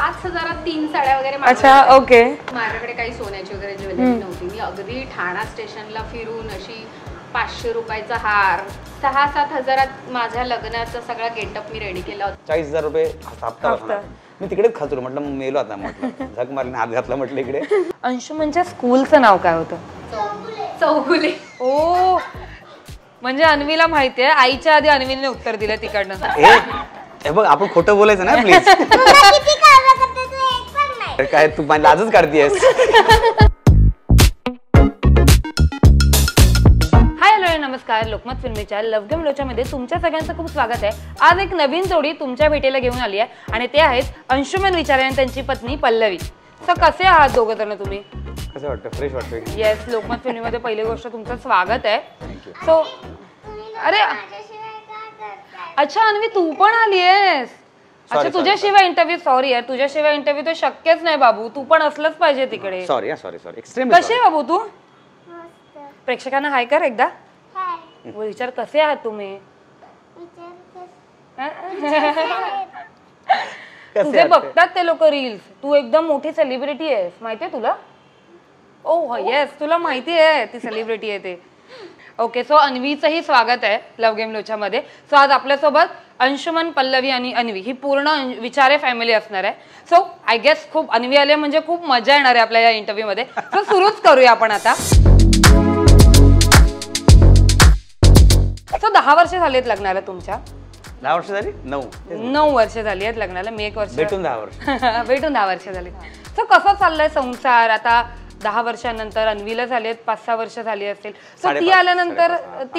5,000 3 साड्या वगैरे. अच्छा, ओके. माझ्याकडे काही सोन्याची वगैरे ज्वेलरी नव्हती. मी अगदी ठाणा स्टेशनला फिरून अशी 500 रुपयाचा हार 6-7 हजारात माझ्या लग्नाचा सगळा गेटअप मी रेडी केला होता. 40,000 रुपये हप्ता बसला. मी तिकडेच खाचलो, म्हटलं मेलो आता, म्हटलं झक मारले हात घातला म्हटलं इकडे. अंशुमनच्या स्कूलचं नाव काय होतं? चौगुले. ओ, म्हणजे अन्वीला माहितीये, आईच्या आधी अन्वीने उत्तर दिलं तिकडनं. हे बघ, आपण खोटं बोलायचं ना प्लीज. काय तू लाजच काढतीयस. नमस्कार, लोकमत फिल्मीच्या लव गेम लोच्यामध्ये तुमच्या सगळ्यांचं खूप स्वागत आहे. आज एक नवीन जोडी तुमच्या भेटीला घेऊन आली आहे आणि ते आहेत अंशुमन विचारे आणि त्यांची पत्नी पल्लवी. सर, कसे आहात दोघं जण तुम्ही? कसं वाटतं? फ्रेश वाटतं. येस, लोकमत फिल्मीमध्ये पहिली गोष्ट तुमचं स्वागत आहे. सो अरे अच्छा अन्वी, तू पण आली आहेस? अच्छा, तुझ्याशिवाय इंटरव्ह्यू? सॉरी यार, तुझ्याशिवाय इंटरव्ह्यू तर शक्यच नाही बाबू, तू पण असलंच पाहिजे तिकडे. Sorry extreme. कसे बाबू तू? प्रेक्षकांना हाय कर एकदा. विचार, कसे आहात तुम्ही? तुझे बघतात ते लोक रील्स. तू एकदम मोठी सेलिब्रिटी आहेस, माहितीये तुला? ओ येस, तुला माहिती आहे ती सेलिब्रिटी आहे ते. ओके, सो अन्वीचंही स्वागत आहे लव गेम लोच्या मध्ये. सो आज आपल्यासोबत अंशुमन, पल्लवी आणि अन्वी ही पूर्ण विचारे फॅमिली असणार आहे. सो आय गेस खूप अन्वी आले म्हणजे खूप मजा येणार आहे आपल्या या इंटरव्ह्यू मध्ये. सो सुरूच करूया आपण आता. सो 10 वर्ष झाली आहेत लग्नाला तुमच्या? 10 वर्ष झाली? 9 वर्ष झाली आहेत लग्नाला. मी 1 वर्ष भेटून 10 वर्ष. भेटून 10 वर्ष झाली. सो कसं चाललंय संसार आता 10 वर्षानंतर? अन्वीला झाले 5-6 वर्ष झाली असतील. सो ती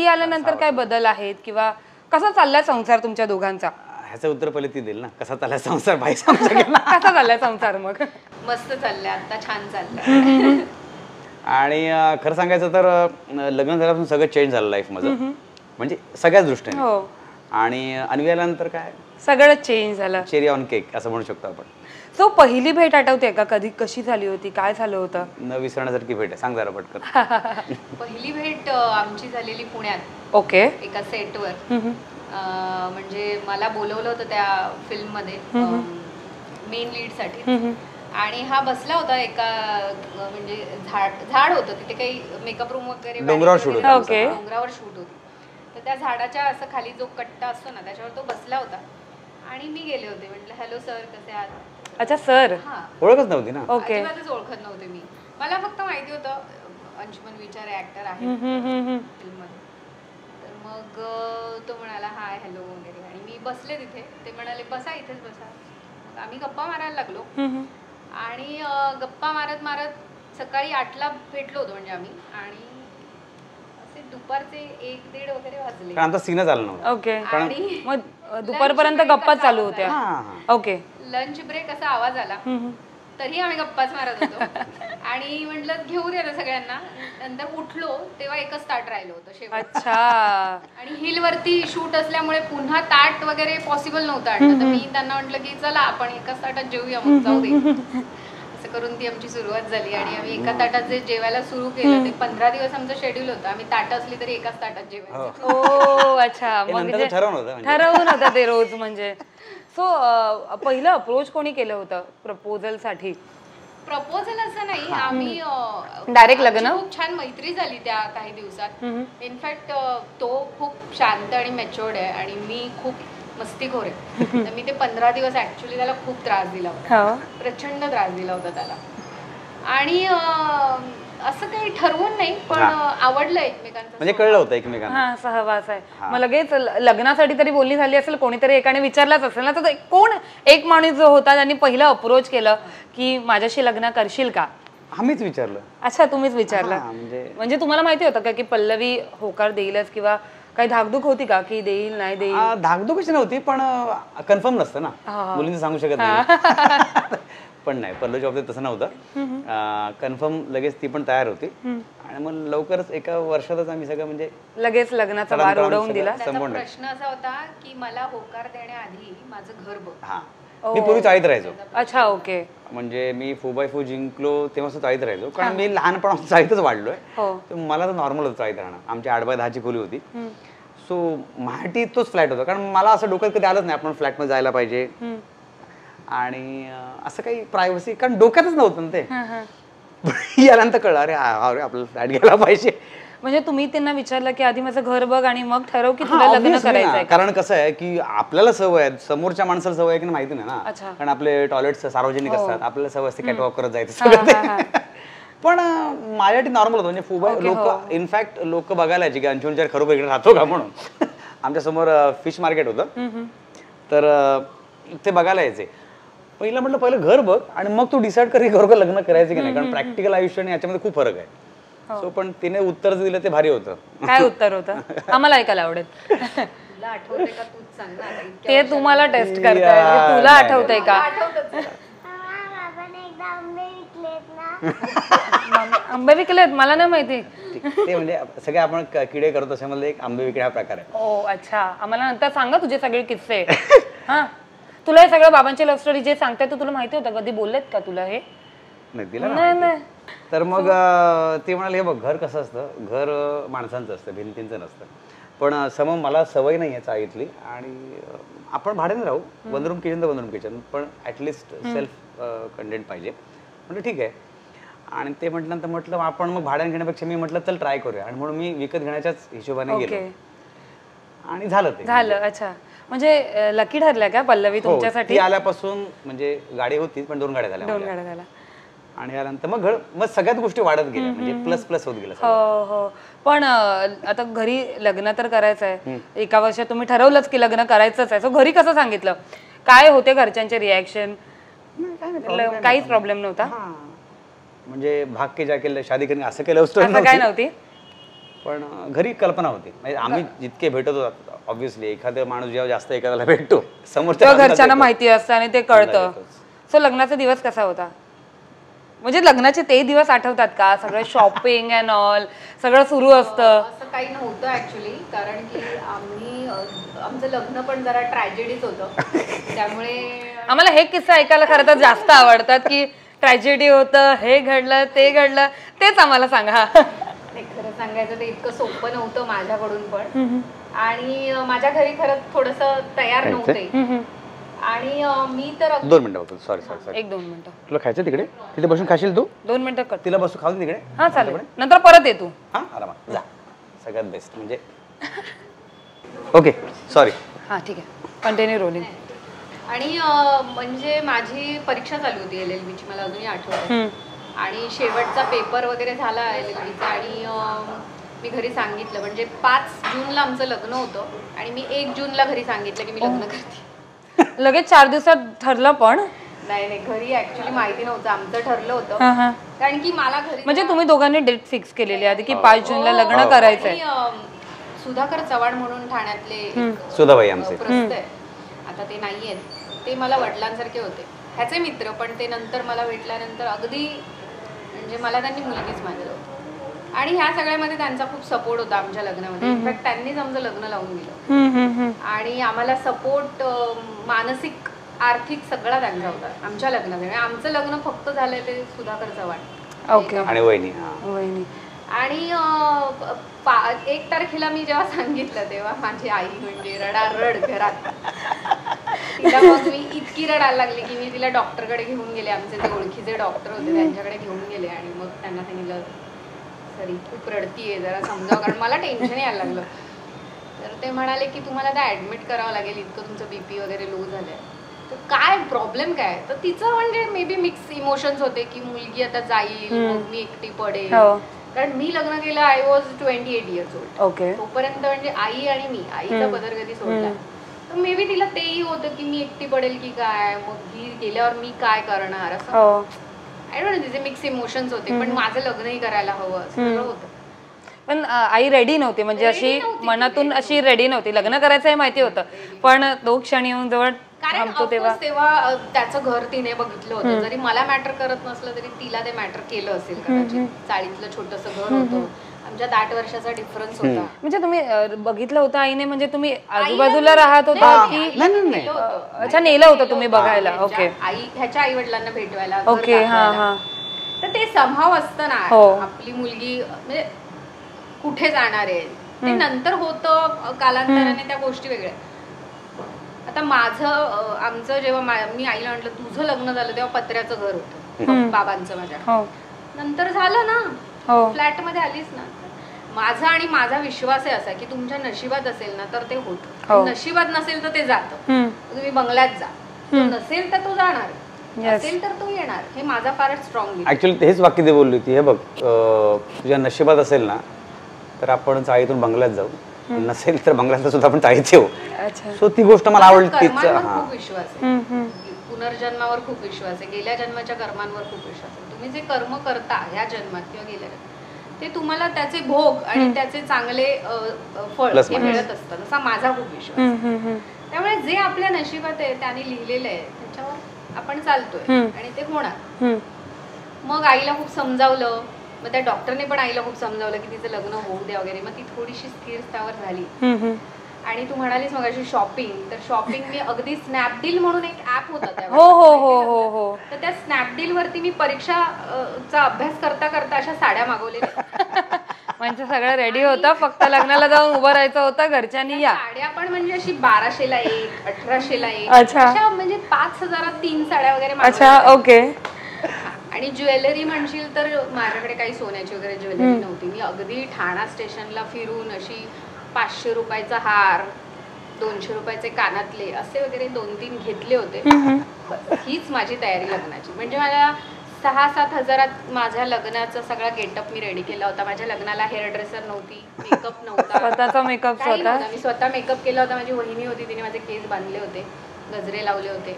आल्यानंतर काय बदल आहेत किंवा कसा चाललाय संसार तुमच्या दोघांचा? ह्याचं उत्तर पहिले ती देईल ना. कसा चाललाय संसार? बाई समजा गेला. कसा चाललाय संसार? मग मस्त चाललंय, आता छान चाललंय. आणि खरं सांगायचं तर लग्न झाल्यापासून सगळं चेंज झालं लाईफ माझं, म्हणजे सगळ्याच दृष्टीने. हो. आणि अन्वी आल्यानंतर काय सगळं चेंज झालं. चेरी ऑन केक असं म्हणू शकतो आपण. सो पहिली भेट आठवते का? कधी, कशी झाली होती, काय झालं होतं? न विसरण्यासारखी भेट आहे. सांग जरा पटकन. पहिली भेट आमची झालेली पुण्यात. ओके. एका सेटवर. म्हणजे मला बोलवलं होतं त्या फिल्म मध्ये मेन लीड साठी. आणि हा बसला होता एका म्हणजे झाड होतं तिथे, काही मेकअप रूम वगैरे डोंगरावर शूट होतं. डोंगरावर शूट होती. तर त्या झाडाच्या असं खाली जो कट्टा असतो ना, त्याच्यावर तो बसला होता आणि मी गेले होते. म्हटलं हॅलो सर, कसे आहात? अच्छा सर. ओळखच नव्हती ना? ओके. अजिबातच ओळखत नव्हते मी. मला फक्त माहिती होतं अंशुमन विचारे ऍक्टर आहे फिल्म मध्ये. तर मग तो म्हणाला हाय हॅलो वगैरे आणि मी बसले तिथे. ते म्हणाले बसा, इथेच बसा. मग आम्ही गप्पा मारायला लागलो आणि गप्पा मारत मारत सकाळी 8ला भेटलो होतो म्हणजे आम्ही. आणि असे दुपारचे 1-1:30 वगैरे वाजले. आमचा सीनच झाला नव्हता. ओके. आणि मग दुपारपर्यंत गप्पा चालू होत्या. ओके. लंच ब्रेक असा आवाज आला तरी आम्ही गप्पाच मारत होतो. आणि म्हटलं घेऊ दे सगळ्यांना. नंतर उठलो तेव्हा एकच ताट राहिलं होतं शेवट. अच्छा. आणि हिल वरती शूट असल्यामुळे पुन्हा ताट वगैरे पॉसिबल नव्हतं आणलं. तर मी त्यांना म्हटलं की चला आपण एकाच ताटात जेवूया, मग जाऊ दे. असं करून ती आमची सुरुवात झाली. आणि आम्ही एका ताटात जे जेवायला सुरू केलं ते 15 दिवस आमचं शेड्यूल होतं. आम्ही ताट असली तरी एकाच ताटात जेवायचं. ओ अच्छा. मग ठरवून होतं ते रोज म्हणजे. सो पहिलं अप्रोच कोणी केलं होतं प्रपोजल साठी? प्रपोजल असं नाही, आम्ही डायरेक्ट लग्न. खूप छान मैत्री झाली त्या काही दिवसात. इनफॅक्ट तो खूप शांत आणि मॅच्युअर्ड आहे आणि मी खूप मस्तीखोर आहे. तर मी ते 15 दिवस ऍक्च्युली त्याला खूप त्रास दिला होता. प्रचंड त्रास दिला होता त्याला. आणि असं काही ठरवून नाही, पण आवडलं एकमेकांचं, म्हणजे कळलं होतं एकमेकांना. हा, सहवास आहे. मग लगेच लग्नासाठी तरी बोलणी झाली असेल, कोणीतरी एकाने विचारलंच असेल ना. तर कोण एक माणूस जो होता त्यांनी पहिलं अप्रोच केलं की माझ्याशी लग्न करशील का? आम्हीच विचारलं. अच्छा, तुम्हीच विचारलं. म्हणजे तुम्हाला माहिती होतं का की पल्लवी होकार देईलच किंवा काही धाकधूक होती का की देईल नाही देईल? धाकधूक कशी नव्हती, पण कन्फर्म नसतं ना, मुलींचं सांगू शकत नाही. पण नाही, पल्लवीच्या बाबतीत तसं नव्हतं. कन्फर्म लगेच ती पण तयार होती. आणि मग लवकरच एका वर्षातच आम्ही सगळं म्हणजे लगेच लग्नाचा वार उडवून दिला. प्रश्न असा होता की मला होकार देण्याआधी माझं घर बघ. मी पूर्वी चाळीत राहायचो. अच्छा, ओके. म्हणजे मी 4x4 जिंकलो तेव्हा सुद्धा चाळीत राहायचो, कारण मी लहानपणापासून चाळीतच वाढलोय. मला तर नॉर्मल होतं चाळीत राहणं. आमची 8x10ची खोली होती. सो महाटी तोच फ्लॅट होता, कारण मला असं डोक्यात कधी आलंच नाही आपण फ्लॅटमध्ये जायला पाहिजे. आणि असं काही प्रायव्हसी, कारण डोक्यातच नव्हतं ना ते. यानंतर कळलं अरे आपल्याला फ्लॅट घ्यायला पाहिजे. म्हणजे तुम्ही त्यांना विचारलं की आधी माझं घर बघ आणि मग ठरव की तुला लग्न करायचंय. कारण कसं आहे की आपल्याला सवय आहे, समोरच्या माणसाला सवय आहे की माहिती नाही ना, कारण आपले टॉयलेट्स सार्वजनिक असतात, आपल्याला सवय असते कॅटवॉक करत जायचं सगळं. पण माझ्यासाठी नॉर्मल होतं, म्हणजे लोक इनफॅक्ट लोक बघायला यायचे की अंशुल खरोखर इकडे राहतो का म्हणून. आमच्या समोर फिश मार्केट होतं, तर ते बघायला यायचे. पहिलं म्हटलं पहिलं घर बघ आणि मग तू डिसाईड कर की खरोखर लग्न करायचं की नाही, कारण प्रॅक्टिकल आयुष्य आणि याच्यामध्ये खूप फरक आहे. सो पण तिने उत्तर दिलं ते भारी होतं. काय उत्तर होतं आम्हाला ऐकायला आवडेल. तुला आठवतंय का, तूच सांग ना. ते तुम्हाला टेस्ट करताय, तुला आठवतंय का? आंबे विकलेत मला नाही माहिती. ते म्हणजे सगळे आपण किडे करतो त्याच्यामध्ये एक आंबे विकणे हा प्रकार आहे. ओ अच्छा, आम्हाला नंतर सांगा तुझे सगळे किस्से. हा, तुला हे सगळं बाबांची लव्ह स्टोरी जे सांगताय तुला माहिती होतं, कधी बोललेत का तुला हे? नाही दिला नाही नाही. तर मग ते म्हणाले हे बघ घर कसं असतं, घर माणसांचं असतं, भिंतींचं नसतं. पण मला सवय नाही आहे चाळीतली आणि आपण भाड्याने राहू, वन रूम किचन तर वन रूम किचन, पण ॲटलिस्ट सेल्फ कंटेंट पाहिजे. म्हटलं ठीक आहे. आणि ते म्हटल्यानंतर म्हटलं आपण मग भाड्याने घेण्यापेक्षा मी म्हटलं चल ट्राय करूया, आणि म्हणून मी विकत घेण्याच्याच हिशोबाने गेलो आणि झालं ते झालं. अच्छा, म्हणजे लकी ठरल्या का पल्लवी तुमच्यासाठी? ती आल्यापासून म्हणजे गाडी होती पण 2 गाड्या झाल्या. 2 गाड्या झाल्या आणि यानंतर मग सगळ्याच गोष्टी वाढत गेल्या, म्हणजे प्लस प्लस होत गेल्या. हो हो. पण आता घरी लग्न तर करायचं आहे, एका वर्षात तुम्ही ठरवलंच की लग्न करायचंच आहे, सो घरी कसं सांगितलं, काय होते घरच्यांचे रिॲक्शन? काहीच प्रॉब्लेम नव्हता म्हणजे भाग के जाके शादी करणे असं केलं असतं काय नव्हती, पण घरी कल्पना होती. म्हणजे आम्ही जितके भेटत होतो ऑब्व्हियसली, एखादा माणूस जेव्हा जास्त एखाद्याला भेटतो समोरच्या घरच्यांना माहिती असतं आणि ते कळतं. सो लग्नाचा दिवस कसा होता, म्हणजे लग्नाचे ते दिवस आठवतात का? सगळं शॉपिंग अँड ऑल सगळं सुरू असतं? असं काही नव्हतं ऍक्च्युली, कारण की आमचं लग्न पण जरा ट्रॅजेडीच होतं, त्यामुळे आम्हाला हे किस्से ऐकायला खरं तर जास्त आवडतात की ट्रॅजेडी होतं, हे घडलं ते घडलं, तेच आम्हाला सांगा. खरं सांगायचं ते इतकं सोपं नव्हतं माझ्याकडून पण, आणि माझ्या घरी खरं थोडंसं तयार नव्हते. आणि मी तर 2 मिनिटं सॉरी 1-2 मिनिटं. तुला खायचं तिकडे, तिथे बसून खाशील तू? 2 मिनिटं कर, तिला बसू खाऊ तिकडे. हा चालेल, नंतर परत ये तू. हा आरामात जा, सगळ्यात बेस्ट. म्हणजे ओके सॉरी. हा ठीक आहे, कंटिन्यू रोलिंग. आणि म्हणजे माझी परीक्षा चालू होती LLB ची, मला अजूनही आठवतं. आणि शेवटचा पेपर वगैरे झाला LLB चा, आणि मी घरी सांगितलं, म्हणजे 5 जूनला आमचं लग्न होतं आणि मी 1 जूनला घरी सांगितलं की मी लग्न करते. लगेच 4 दिवसात ठरलं? पण नाही घरी ऍक्च्युली माहिती नव्हतं, आमचं ठरलं होतं. कारण की मला घरी म्हणजे तुम्ही दोघांनी डेट फिक्स केलेली आधी की 5 जूनला लग्न करायचंय? सुधाकर चव्हाण म्हणून ठाण्यातले सुधाबाई आमचे प्रस्त आहे, आता ते नाही आहेत, ते मला वडिलांसारखे होते, ह्याचे मित्र. पण ते नंतर मला भेटल्यानंतर अगदी म्हणजे मला त्यांनी मुलगीच मानलं होतं, आणि ह्या सगळ्यामध्ये त्यांचा खूप सपोर्ट होता आमच्या लग्नामध्ये. इनफॅक्ट त्यांनीच आमचं लग्न लावून दिलं, आणि आम्हाला सपोर्ट मानसिक आर्थिक सगळा त्यांचा होता आमच्या लग्नामध्ये. आमचं लग्न फक्त झालंय ते सुधाकर चव्हाण ओके आणि वहिनी. आणि 1 तारखेला मी जेव्हा सांगितलं तेव्हा माझी आई म्हणजे रडारड घरात. तिला मग मी इतकी रडायला लागली की मी तिला डॉक्टरकडे घेऊन गेले, आमचे जे ओळखीचे डॉक्टर होते त्यांच्याकडे घेऊन गेले, आणि मग त्यांना सांगितलं सरी खूप रडतीये, जरा समजावं, कारण मला टेन्शन यायला लागलं. तर ते म्हणाले की तुम्हाला आता ऍडमिट करावं लागेल, इतकं तुमचं BP वगैरे लो झालंय. तर काय प्रॉब्लेम काय? तर तिचं म्हणजे मे बी मिक्स इमोशन्स होते की मुलगी आता जाईल, मग मी एकटी पडेल. कारण मी लग्न केलं, I was 28 years old. Okay. तोपर्यंत म्हणजे आई आणि मी, आईचा पदर कधी सोडला. तर मे बी तिला तेही होतं की मी एकटी पडेल की काय, मग ही गेल्यावर मी काय करणार, असं आय डोंट नो, तिचे मिक्स इमोशन्स होते. पण माझं लग्नही करायला हवं असं सगळं होतं. पण आई रेडी नव्हती, म्हणजे अशी मनातून अशी रेडी नव्हती, लग्न करायचं हे माहिती होतं, पण तो क्षण येऊन जवळ थांबतो तेव्हा त्याचं घर तिने बघितलं होतं. जरी मला मॅटर करत नसलं तरी तिला ते मॅटर केलं असेल कदाचित. चाळीतलं छोटंसं घर होतं, आमच्यात 8 वर्षाचा डिफरन्स होता. म्हणजे तुम्ही बघितलं होतं आईने, म्हणजे तुम्ही आजूबाजूला राहत होता की? अच्छा, नेलं होतं तुम्ही बघायला? ओके. आई ह्याच्या आई वडिलांना भेटवायला. ओके. हा. तर ते संभाव असतं ना, आपली मुलगी म्हणजे कुठे जाणार आहे ते नंतर होतं, कालांतराने त्या गोष्टी वेगळ्या. आता माझं आमचं जेव्हा मी आईला म्हटलं तुझं लग्न झालं तेव्हा पत्र्याचं घर होतं बाबांचं माझ्या. हो नंतर झालं ना, हो फ्लॅट मध्ये आलीच ना. माझा आणि माझा विश्वास आहे असा की तुमच्या नशिबात असेल ना तर ते हो. होतं, नशिबात नसेल तर ते जातं. तुम्ही बंगल्यात जा, तो नसेल तर तो जाणार, असेल तर तो येणार. हे माझा फारच स्ट्रॉंग. ऍक्च्युअली हेच वाक्य ते बोलली होती. हे बघ, तुझ्या नशिबात असेल ना तर आपण चाळीतून बंगल्यात जाऊ, नसेल तर बंगल्यात सुद्धा आपण चाळीत येऊ. सो ती गोष्ट मला आवडली. खूप विश्वास आहे, पुनर्जन्मावर खूप विश्वास आहे, गेल्या जन्माच्या कर्मांवर खूप विश्वास आहे. तुम्ही जे कर्म करता ह्या जन्मात किंवा गेल्या जन्मात ते तुम्हाला त्याचे भोग आणि त्याचे चांगले फळ हे मिळत असतात, असा माझा खूप विश्वास. त्यामुळे जे आपल्या नशिबात आहे त्याने लिहिलेलं आहे त्याच्यावर आपण चालतोय आणि ते होणार. मग आईला खूप समजावलं, मग त्या डॉक्टरने पण आईला खूप समजावलं की तिचं लग्न होऊ द्या वगैरे. मग ती थोडीशी स्थिर स्थावर झाली. आणि तू म्हणालीस मगाशी शॉपिंग, तर शॉपिंग मी अगदी स्नॅपडील म्हणून एक ऍप होता त्यावर, तर त्या स्नॅपडील वरती मी परीक्षाचा अभ्यास करता करता अशा साड्या मागवलेल्या. म्हणजे सगळं रेडी होतं, फक्त लग्नाला जाऊन उभं राहायचं होतं, घरच्यांनी या. साड्या पण म्हणजे अशी 1200ला एक, 1800ला एक, अशा म्हणजे 5000 3 साड्या वगैरे. अच्छा, ओके. आणि ज्वेलरी म्हणशील तर माझ्याकडे काही सोन्याची वगैरे ज्वेलरी नव्हती. मी अगदी ठाणा स्टेशनला फिरून अशी 500 रुपयाचा हार, 200 रुपयाचे कानातले असे वगैरे 2-3 घेतले होते. हीच माझी तयारी लग्नाची. म्हणजे माझ्या 6-7 हजारात माझ्या लग्नाचा सगळा गेटअप मी रेडी केला होता. माझ्या लग्नाला हेअर ड्रेसर नव्हती, मेकअप नव्हता, स्वतःचा मेकअप होता. मी स्वतः मेकअप केला होता. माझी वहिनी होती, तिने माझे केस बांधले होते, गजरे लावले होते.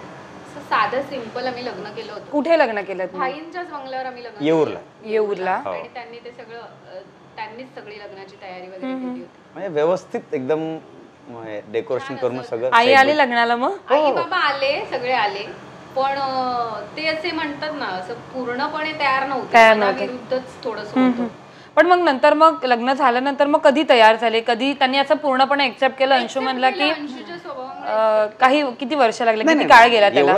साधं सिंपल आम्ही लग्न केलं होतं. कुठे लग्न केलं? भाईंच्याच बंगल्यावर आम्ही लग्न येऊरला. आणि त्यांनी ते सगळं, त्यांनीच सगळी लग्नाची तयारी वगैरे केली होती. म्हणजे व्यवस्थित एकदम डेकोरेशन करून सगळं. आई आली लग्नाला? मग आई बाबा आले, सगळे आले, पण ते असे म्हणतात ना असं पूर्णपणे तयार नव्हते, विरुद्धच थोडंस होतं. पण मग नंतर मग लग्न झाल्यानंतर मग कधी तयार झाले? कधी त्यांनी असं पूर्णपणे एक्सेप्ट केलं अंशुमनला की काही किती वर्ष लागले, किती काळ गेला त्याला?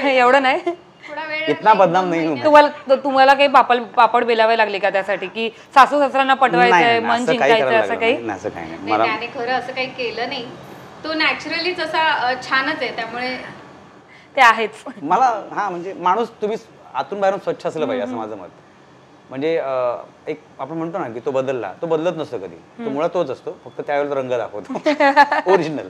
एवढं नाही, थोडा वेळ. इतना बदनाम नाही. तुम्हाला काही पापड बेलावे लागले का त्यासाठी की सासू सासऱ्यांना पटवायचंय, मन जिंकायचं, असं काही? त्याने खरं असं काही केलं नाही. तो नॅचरलीच असा छानच आहे, त्यामुळे ते आहेच. मला म्हणजे माणूस तुम्ही आतून बाहेरून स्वच्छ असलं पाहिजे असं माझं मत. म्हणजे एक आपण म्हणतो ना की तो बदलला, तो बदलत नसतो कधी, तो मुळात तोच असतो, फक्त त्यावेळेला रंग दाखवतो ओरिजिनल.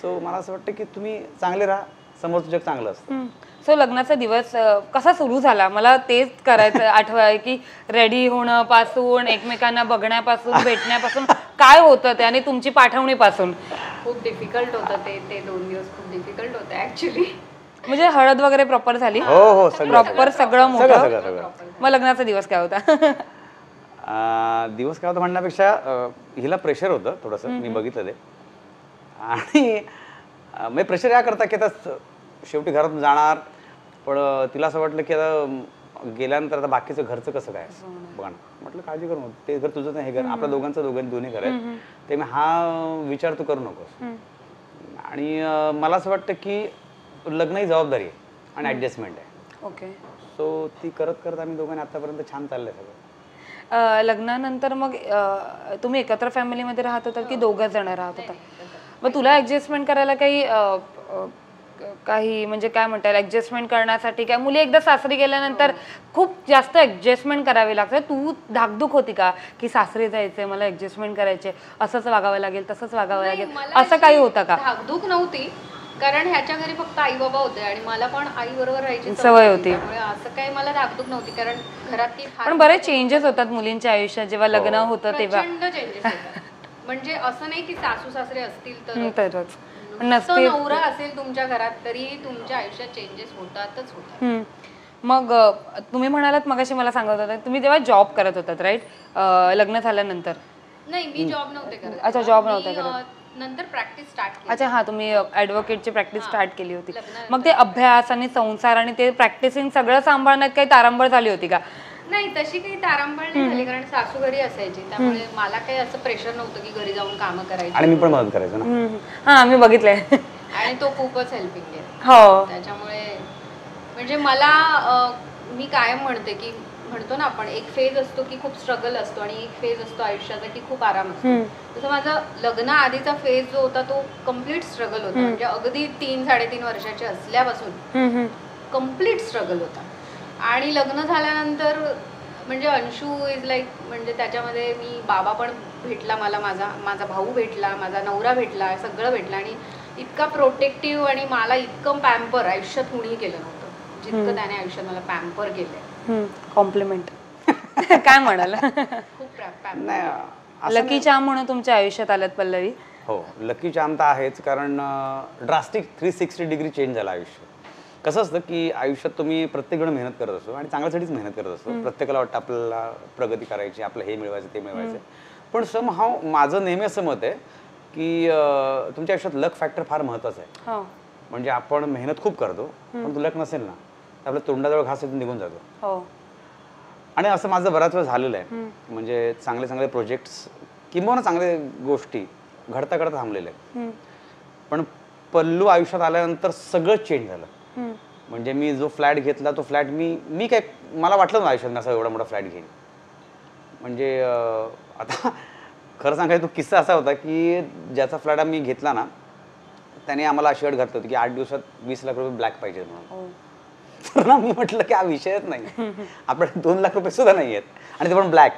सो मला असं वाटतं की तुम्ही चांगले राहा, समोरचं जग चांगलं असतं. सो लग्नाचा दिवस कसा सुरू झाला? मला तेच करायचं आठवाय की रेडी होणं पासून, एकमेकांना बघण्यापासून, भेटण्यापासून काय होतं ते, आणि तुमची पाठवणी पासून. खूप डिफिकल्ट होतं ते 2 दिवस, खूप डिफिकल्ट होते ऍक्च्युली. म्हणजे हळद वगैरे प्रॉपर झाली? हो, प्रॉपर सगळं मोठं. मग लग्नाचा दिवस काय होता? दिवस काय होता म्हणण्यापेक्षा हिला प्रेशर होतं थोडंसं, मी बघितलं ते. आणि मी प्रेशर या करता की आता शेवटी घरातून जाणार, पण तिला असं वाटलं की आता गेल्यानंतर आता बाकीचं घरचं कसं काय बघा ना. म्हटलं काळजी करू नको, ते घर तुझं नाही, हे घर आपल्या दोघांचं, दोन्ही घर आहे, ते मी हा विचार तू करू नकोस. आणि मला असं वाटतं की लग्न ही जबाबदारी आहे आणि ऍडजस्टमेंट आहे. ओके. सो ती करत करत आम्ही दोघांनी आतापर्यंत छान चाललंय सगळं. लग्नानंतर मग तुम्ही एकत्र फॅमिलीमध्ये राहत होता की दोघं जण राहत होता? मग तुला ऍडजस्टमेंट करायला काही म्हणजे काय म्हणतात, ऍडजस्टमेंट करण्यासाठी काय, मुली एकदा सासरी गेल्यानंतर खूप जास्त ऍडजस्टमेंट करावी लागते. तू धाकधूक होती का की सासरी जायचंय, मला ऍडजस्टमेंट करायचे, असंच वागावं लागेल, तसंच वागावं लागेल, असं काही होतं का? धाकधूक नव्हती, कारण ह्याच्या घरी फक्त आई बाबा होते आणि मला पण आई बरोबर राहायची सवय होती, त्यामुळे असं काही मला धाकधूक नव्हती. कारण घरात पण बरेच चेंजेस होतात मुलींच्या आयुष्यात जेव्हा लग्न होतं तेव्हा. प्रचंड चेंजेस होतात. म्हणजे असं नाही की सासू सासरे असतील तरच, नवरा असेल तुमच्या घरात तरी तुमच्या आयुष्यात चेंजेस होतातच होतात. मग तुम्ही म्हणालात मगाशी मला सांगत होता तुम्ही तेव्हा जॉब करत होतात राईट, लग्न झाल्यानंतर? नाही, मी जॉब नव्हते करत. अच्छा, जॉब नव्हते करत, नंतर प्रॅक्टिस स्टार्ट केली. अच्छा, हा, तुम्ही ऍडव्होकेटची प्रॅक्टिस स्टार्ट केली होती. मग ते अभ्यास आणि संसार आणि ते प्रॅक्टिसिंग सगळं सांभाळण्यात काही तारांबळ झाली होती का? नाही, तशी काही तारांबळ नाही झाली, कारण सासू घरी असायची, त्यामुळे मला काही असं प्रेशर नव्हतं की घरी जाऊन कामं करायची. आणि मी पण मदत करायचो ना. हा, मी बघितलंय. आणि तो खूपच हेल्पिंग आहे. हो, त्याच्यामुळे म्हणजे मला मी कायम म्हणते की म्हणतो ना आपण एक फेज असतो की खूप स्ट्रगल असतो आणि एक फेज असतो आयुष्याचा की खूप आराम असतो. तसं माझा लग्न आधीचा फेज जो होता तो कम्प्लीट स्ट्रगल होता. म्हणजे अगदी 3-3.5 वर्षाचे असल्यापासून कम्प्लीट स्ट्रगल होता. आणि लग्न झाल्यानंतर म्हणजे अंशू इज लाईक म्हणजे त्याच्यामध्ये मी बाबा पण भेटला मला, माझा भाऊ भेटला, माझा नवरा भेटला, सगळं भेटलं. आणि इतका प्रोटेक्टिव्ह आणि मला इतकं पॅम्पर आयुष्यात कुणीही केलं नव्हतं जितकं त्याने आयुष्यात मला पॅम्पर केलंय. कॉम्प्लिमेंट काय म्हणाल? खूप नाही लकी चार्म म्हणून तुमच्या आयुष्यात आल्यात पल्लवी? हो, लकी चार्म तर आहेच, कारण ड्रास्टिक 360 डिग्री चेंज झालं आयुष्य. कसं असतं की आयुष्यात तुम्ही प्रत्येक जण मेहनत करत असतो आणि चांगल्यासाठीच मेहनत करत असतो. प्रत्येकाला वाटतं आपल्याला प्रगती करायची, आपलं हे मिळवायचं ते मिळवायचं. पण समहाव माझं नेहमी असं मत आहे की तुमच्या आयुष्यात लक फॅक्टर फार महत्त्वाचा आहे. म्हणजे आपण मेहनत खूप करतो पण लक नसेल ना तर आपल्या तोंडाजवळ घास येऊन निघून जातो. आणि असं माझं बराच वेळ झालेलं आहे. म्हणजे चांगले चांगले प्रोजेक्ट्स किंवा चांगले गोष्टी घडता घडता थांबलेले आहेत. पण पल्लू आयुष्यात आल्यानंतर सगळं चेंज झालं. म्हणजे मी जो फ्लॅट घेतला तो फ्लॅट मी काय मला वाटलं ना आयुष्यात असा एवढा मोठा फ्लॅट घेईन. म्हणजे आता खरं सांगायचं तो किस्सा असा होता की ज्याचा फ्लॅट मी घेतला ना त्याने आम्हाला अशी अट घातली होती की 8 दिवसात 20 लाख रुपये ब्लॅक पाहिजे म्हणून. तर ना मी म्हटलं की हा विषयच नाही, आपल्याकडे 2 लाख रुपये सुद्धा नाही आहेत आणि ते पण ब्लॅक.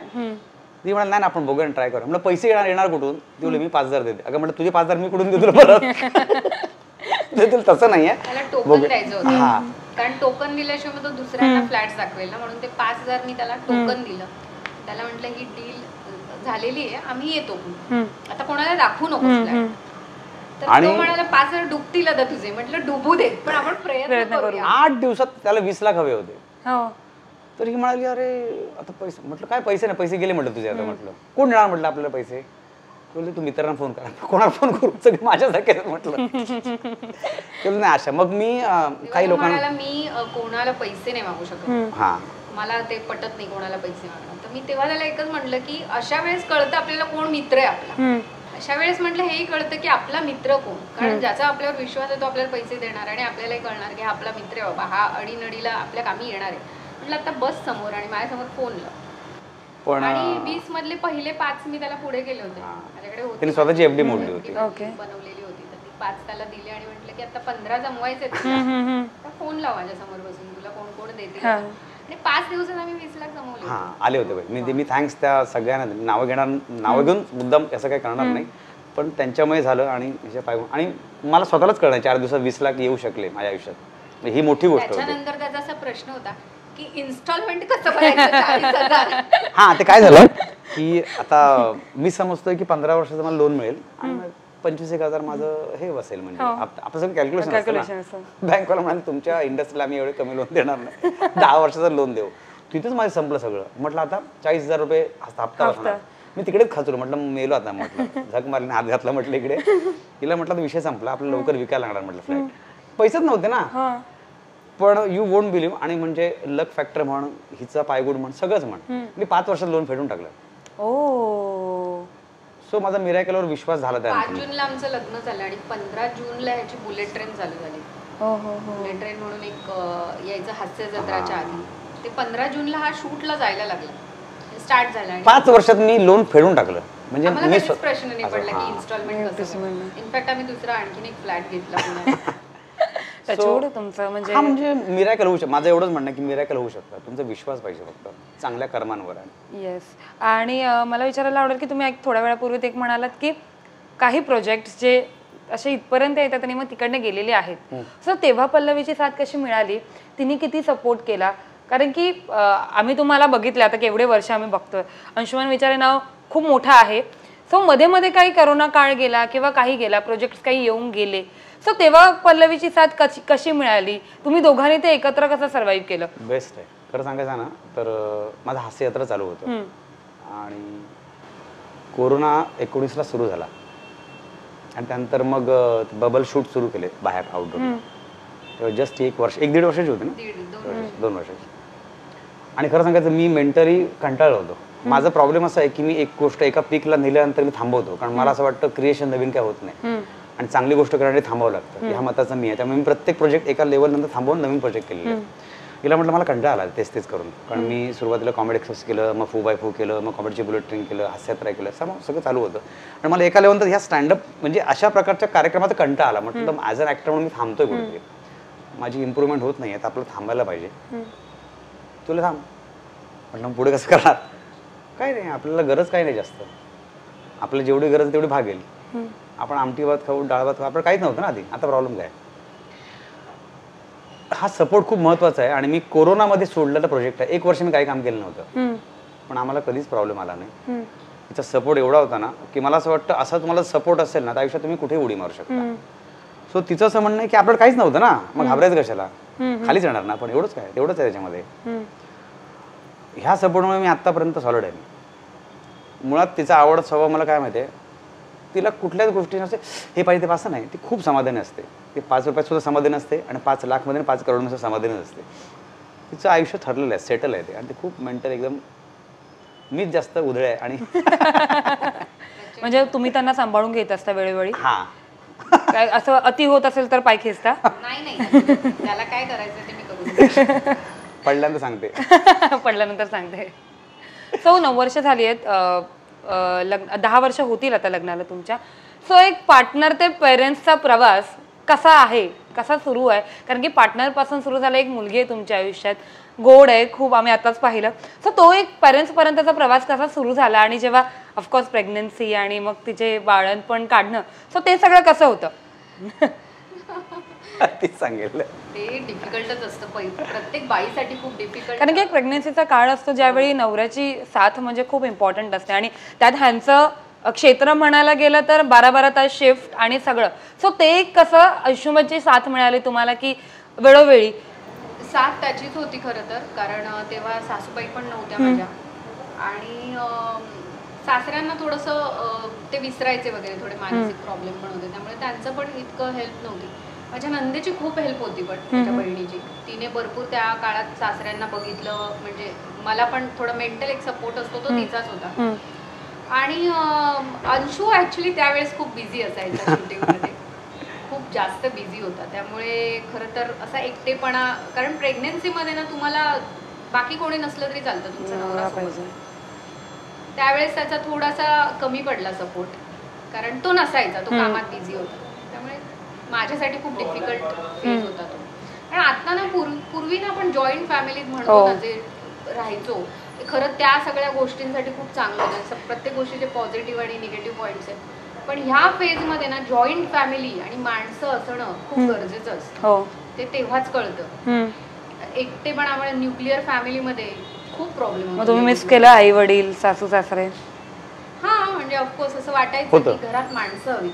ती म्हणाल नाही ना आपण बघूया ट्राय करू. म्हटलं पैसे येणार कुठून? ती बोलली मी 5,000 देते. अगं म्हटलं तुझे 5,000 मी कुठून देतो परत? तसं नाहीये, त्याला टोकन द्यायचं होतं. कारण टोकन दिल्याशिवाय तो दुसऱ्यांना फ्लॅट्स दाखवेल ना, म्हणून ते 5,000 मी त्याला टोकन दिलं. त्याला म्हटलं ही डील झालेली आहे, आम्ही येतो, आता कोणाला दाखवू नको फ्लॅट. तर तो म्हणाला 5,000 डुबतील आता तुझे. म्हटलं डुबू दे पण आपण प्रयत्न करूया. 8 दिवसात त्याला 20 लाख हवे होते. तर ही म्हणाली अरे आता पैसे. म्हटलं काय पैसे नाही, पैसे गेले म्हटलं तुझे आता. म्हटलं कोण देणार म्हटलं आपल्याला पैसे? बोलले तू मित्रांना फोन करा. कोणाला फोन करू? सगळे माझ्यासारखे म्हटलं. नाही अशा मग मी काही लोकांना मी कोणाला पैसे नाही मागू शकत. मला ते पटत नाही कोणाला पैसे मागणं. तर मी तेव्हा त्याला एकच म्हटलं की अशा वेळेस कळतं आपल्याला कोण मित्र आहे आपला. अशा वेळेस म्हटलं हेही कळतं की आपला मित्र कोण. कारण ज्याचा आपल्यावर विश्वास आहे तो आपल्याला पैसे देणार आणि आपल्यालाही कळणार की हा आपला मित्र आहे बाबा, हा अडीनडीला आपल्या कामी येणार आहे. म्हटलं आता बस समोर आणि माझ्यासमोर फोन लाव. पण आणि 20 मधले पहिले 5 मी त्याला पुढे केले होते. माझ्याकडे होती, त्यांनी स्वतःची एफडी मोडली होती, बनवलेली होती. तर ती 5 त्याला दिले आणि म्हटलं की आता 15 जमवायचे. फोन लाव माझ्यासमोर बसून, तुला कोण कोण देते. आणि 5 दिवसात आम्ही 20 लाख जमवले. आले होते. मी थँक्स त्या सगळ्यांना. नावं घेऊन मुद्दाम असं काही करणार नाही, पण त्यांच्यामुळे झालं. आणि आणि मला स्वतःलाच कळलं 4 दिवसात 20 लाख येऊ शकले माझ्या आयुष्यात. ही मोठी गोष्ट होती. त्याच्यानंतर त्याचा असा प्रश्न होता की इन्स्टॉलमेंट कसं भरायचं 40,000. ते काय झालं की आता मी समजतोय की 15 वर्षाचं मला लोन मिळेल आणि 25,000 माझं हे बसेल. म्हणजे आपलं सगळं कॅल्क्युलेशन असतं. बँकवाला म्हणाले तुमच्या इंडस्ट्रीला आम्ही एवढे कमी लोन देणार नाही, 10 वर्षाचं लोन देऊ. तिथेच माझं संपलं सगळं. म्हटलं आता 40,000 रुपये हप्ता बसणार. मी तिकडेच खाचलो. म्हटलं मेलो आता. म्हटलं झक मारलीने हात घातला. म्हटलं इकडे तिला म्हटलं विषय संपला, आपल्याला लवकर विकायला लागणार. म्हटलं फ्लॅट पैसेच नव्हते ना. पण यू वोंट बिलीव्ह. आणि म्हणजे लक फॅक्टर म्हण, हिचा पायगुड म्हण, सगळंच म्हण, मी 5 वर्षात लोन फेडून टाकलं. सो माझा मिरॅकलवर विश्वास झाला. 5 जूनला आमचं लग्न झालं आणि 15 जूनला ह्याची बुलेट ट्रेन चालू झाली. बुलेट ट्रेन म्हणून एक यायचं हास्य जत्राच्या आधी. ते 15 जूनला हा शूटला जायला लागला, स्टार्ट झाला. 5 वर्षात मी लोन फेडून टाकलं. म्हणजे मी प्रश्न नाही पडला की इन्स्टॉलमेंट कसं. इनफॅक्ट आम्ही दुसरा आणखीन एक फ्लॅट घेतला. म्हणजे मिरॅकल होऊ शकतं. माझं एवढंच म्हणणं की मिरॅकल होऊ शकतं. तुमचा विश्वास पाहिजे फक्त चांगल्या कर्मांवर. येस. आणि मला विचारायला आवडेल की तुम्ही थोड्या वेळापूर्वी एक म्हणालात की काही प्रोजेक्ट जे असे इथपर्यंत येतात आणि मग तिकडनं गेलेले आहेत. सो तेव्हा पल्लवीची साथ कशी मिळाली, तिने किती सपोर्ट केला? कारण की आम्ही तुम्हाला बघितलं आता केवढे वर्ष आम्ही बघतोय. अंशुमन विचारे नाव खूप मोठं आहे. सो मध्ये मध्ये काही करोना काळ गेला किंवा काही गेला, प्रोजेक्ट काही येऊन गेले. सो तेव्हा पल्लवीची साथ कशी मिळाली? तुम्ही दोघांनी ते एकत्र कसं सर्व्हाइव्ह केलं? बेस्ट आहे. खरं सांगायचं ना तर माझं हास्ययात्रा चालू होतं आणि कोरोना 19ला सुरू झाला आणि त्यानंतर मग बबल शूट सुरू केले बाहेर आउटडोर. तेव्हा जस्ट 1 वर्ष 1-1.5 वर्षाची होती ना, 2 वर्षाची. आणि खरं सांगायचं मी मेंटली कंटाळलो होतो. माझा प्रॉब्लेम असा आहे की मी एक गोष्ट एका पीकला नेल्यानंतर मी थांबवतो. कारण मला असं वाटतं क्रिएशन नवीन काय होत नाही आणि चांगली गोष्ट करण्यासाठी थांबावं लागतं. ह्या मताचा मी आहे. त्यामुळे मी प्रत्येक प्रोजेक्ट एका लेवल नंतर थांबवून नवीन प्रोजेक्ट केलेले. हिला म्हटलं मला कंटाळा आला तेच करून, कारण मी सुरुवातीला कॉमेडी एक्सप्रेस केलं, मग 4x4 केलं, मग कॉमेडीची बुलेट ट्रेन केलं, हास्यात्रा केलं, सगळं चालू होतं. आणि मला एका लेवलनंतर ह्या स्टँडअप म्हणजे अशा प्रकारच्या कार्यक्रमात कंटाळा आला. म्हटलं ॲज अन ॲक्टर म्हणून मी थांबतोय कुठेतरी, माझी इम्प्रूव्हमेंट होत नाही आहे, तर आपल्याला थांबायला पाहिजे. तुला थांब म्हटलं, मग पुढे कसं करणार? काय नाही, आपल्याला गरज काय नाही जास्त, आपल्याला जेवढी गरज तेवढी भागेल. आपण आमटी भात खाऊ, डाळ भात खाऊ, आपलं काहीच नव्हतं ना आधी, आता प्रॉब्लेम काय? हा सपोर्ट खूप महत्त्वाचा आहे. आणि मी कोरोनामध्ये सोडलेला प्रोजेक्ट आहे, 1 वर्ष मी काही काम केलं नव्हतं, पण आम्हाला कधीच प्रॉब्लेम आला नाही. तिचा सपोर्ट एवढा होता ना की मला असं वाटतं, असा तुम्हाला सपोर्ट असेल ना तर आयुष्यात तुम्ही कुठेही उडी मारू शकता. सो तिचं असं म्हणणं आहे की आपल्याला काहीच नव्हतं ना, मग घाबरायचं कशाला, खालीच येणार ना आपण, एवढंच काय, तेवढंच आहे त्याच्यामध्ये. ह्या सपोर्टमुळे मी आत्तापर्यंत सॉलिड आहे. मुळात तिचा आवडत स्वभाव मला काय माहिती आहे, तिला कुठल्याच गोष्टी नसते हे पाहिजे ते असं नाही, ती खूप समाधानी असते. ती 5 रुपयात सुद्धा समाधान असते आणि 5 लाखमध्ये 5 करोडमध्ये समाधानी असते. तिचं आयुष्य ठरलेलं आहे, सेटल आहे ते, आणि ते खूप मेंटल एकदम, मीच जास्त उधळ आहे. आणि म्हणजे तुम्ही त्यांना सांभाळून घेत असता वेळोवेळी? हां, काय असं अति होत असेल तर पाय खेचता? नाही त्याला काय करायचं ते मी करून पडल्यानंतर सांगते. पडल्यानंतर सांगते. सो 9 वर्ष झाली आहेत, लग्न 10 वर्ष होतील आता लग्नाला तुमच्या. सो एक पार्टनर ते पेरेंट्सचा प्रवास कसा आहे, कसा सुरू आहे? कारण की पार्टनरपासून सुरू झाला, एक मुलगी आहे तुमच्या आयुष्यात, गोड आहे खूप, आम्ही आताच पाहिलं. सो तो एक पेरेंट्सपर्यंतचा प्रवास कसा सुरू झाला, आणि जेव्हा ऑफकोर्स प्रेग्नन्सी आणि मग तिचे बाळणपण काढणं, सो ते सगळं कसं होतं? तीच सांगेल. ते डिफिकल्टच असतं, प्रत्येक बाईसाठी खूप डिफिकल्ट. कारण की एक प्रेग्नन्सीचा काळ असतो ज्यावेळी नवऱ्याची साथ म्हणजे खूप इम्पॉर्टंट असते, आणि त्यात ह्यांचं क्षेत्र म्हणायला गेलं तर 12-12 तास शिफ्ट आणि सगळं. सो ते कसं आयुष्यभरची साथ मिळाली तुम्हाला, की वेळोवेळी? साथ त्याचीच होती खरं तर, कारण तेव्हा सासूबाई पण नव्हत्या माझ्या, आणि सासऱ्यांना थोडंसं ते विसरायचे वगैरे, थोडे मानसिक प्रॉब्लेम पण होते, त्यामुळे त्यांचं पण इतकं हेल्प नव्हती. माझ्या नंदेची खूप हेल्प होती, पण माझ्या बहिणीची, तिने भरपूर त्या काळात सासऱ्यांना बघितलं, म्हणजे मला पण थोडं मेंटल एक सपोर्ट असतो तो तिचाच होता. आणि अंशू ॲक्च्युली त्यावेळेस खूप बिझी असायचा शूटिंगमध्ये, खूप जास्त बिझी होता, त्यामुळे खरं तर असा एकटेपणा, कारण प्रेग्नन्सीमध्ये ना तुम्हाला बाकी कोणी नसलं तरी चालतं, तुमचा नवरा पाहिजे. त्यावेळेस त्याचा थोडासा कमी पडला सपोर्ट, कारण तो नसायचा, तो कामात बिझी होता, त्यामुळे माझ्यासाठी खूप डिफिकल्ट फेज होता तो. कारण आता ना पूर्वी ना आपण जॉईंट फॅमिलीत म्हणतो ना जे राहायचो, खरं त्या सगळ्या गोष्टींसाठी खूप चांगलं होतं, प्रत्येक गोष्टीचे पॉझिटिव्ह आणि निगेटिव्ह पॉईंट्स आहेत. पण ह्या फेजमध्ये ना जॉईंट फॅमिली आणि माणसं असणं खूप गरजेचं असतं, ते तेव्हाच कळतं. एकटेपणामुळे न्यूक्लिअर फॅमिलीमध्ये खूप प्रॉब्लेम होतो. तुम्ही मिस केलं आई वडील, सासू सासरे? हा, म्हणजे ऑफकोर्स असं वाटायचं की घरात माणसं हवी,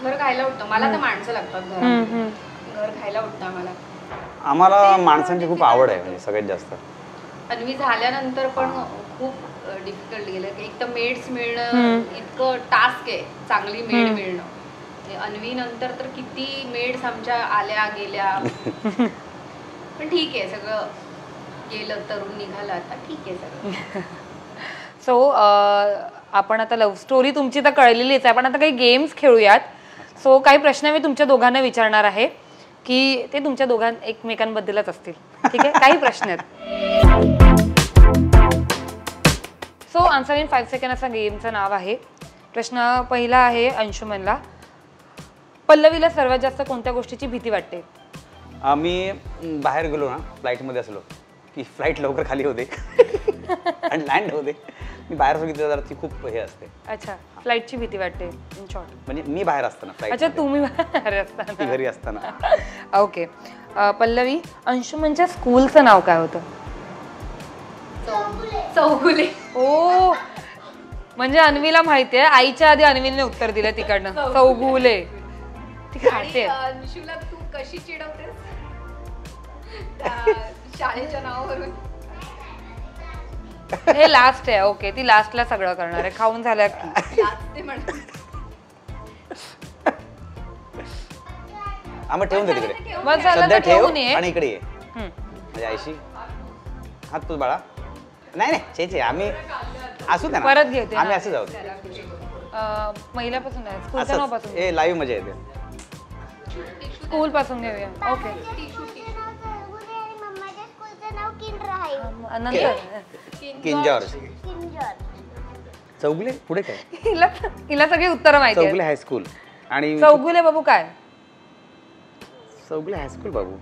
घर खायला उठतं. मला तर माणसं लागतात घरात, घर खायला उठतं आम्हाला. आम्हाला माणसांची खूप आवड आहे, म्हणजे सगळ्यात जास्त. अन्वी झाल्यानंतर पण खूप डिफिकल्ट गेलं, एक तर मेड्स मिळणं इतकं टास्क आहे, चांगली मेड मिळणं. अन्वी नंतर तर किती मेड्स आमच्या आल्या गेल्या, पण ठीक आहे, सगळं गेलं, तरुण निघाला, आता ठीक आहे सगळं. सो आपण आता लव्ह स्टोरी तुमची तर कळलेलीच आहे, पण आता काही गेम्स खेळूयात. सो काही प्रश्न मी तुमच्या दोघांना विचारणार आहे, की ते तुमच्या एकमेकांबद्दलच असतील, ठीक आहे? काही प्रश्न आहेत. सो आन्सर इन 5 सेकंड असं गेमचं नाव आहे. प्रश्न पहिला आहे अंशुमनला, पल्लवीला सर्वात जास्त कोणत्या गोष्टीची भीती वाटते? आम्ही बाहेर गेलो ना, फ्लाईटमध्ये असलो की फ्लाईट लवकर खाली होते आणि लँड होते, मी बाहेर बघितलं तर ती खूप हे असते. अच्छा, फ्लाईटची भीती वाटते इन शॉर्ट. म्हणजे मी बाहेर असताना फ्लाईट. अच्छा, तुम्ही बाहेर असताना, घरी असताना. ओके. पल्लवी, अंशुमनच्या स्कूलचं नाव काय होतं? चौगुले. ओ, म्हणजे अन्वीला माहिती आहे, आईच्या आधी अन्वीने उत्तर दिलं तिकडनं, चौगुले. ती खाते. अंशूला तू कशी चिडवतेस शाळेच्या नावावरून? हे लास्ट आहे. ओके, ती लास्टला सगळं करणार आहे, खाऊन झालं की. आम्ही ठेवून दे तिकडे, बस झालं तर ठेवून ये आणि इकडे ये माझ्या आईशी. हात तू बाळा. नाही नाही, चे आम्ही असू द्या ना, परत घेते, आम्ही असं जाऊ. पहिल्यापासून आहे, स्कूलच्या नावापासून. ए लाईव्ह मजा येते. स्कूल पासून घेऊया. ओके. नंतर किंजॉर्ज. चौगुले पुढे काय? हिला सगळी उत्तरं माहिती आहेत. चौगुले हायस्कूल. आणि चौगुले बाबू काय? चौगुले हायस्कूल बाबू.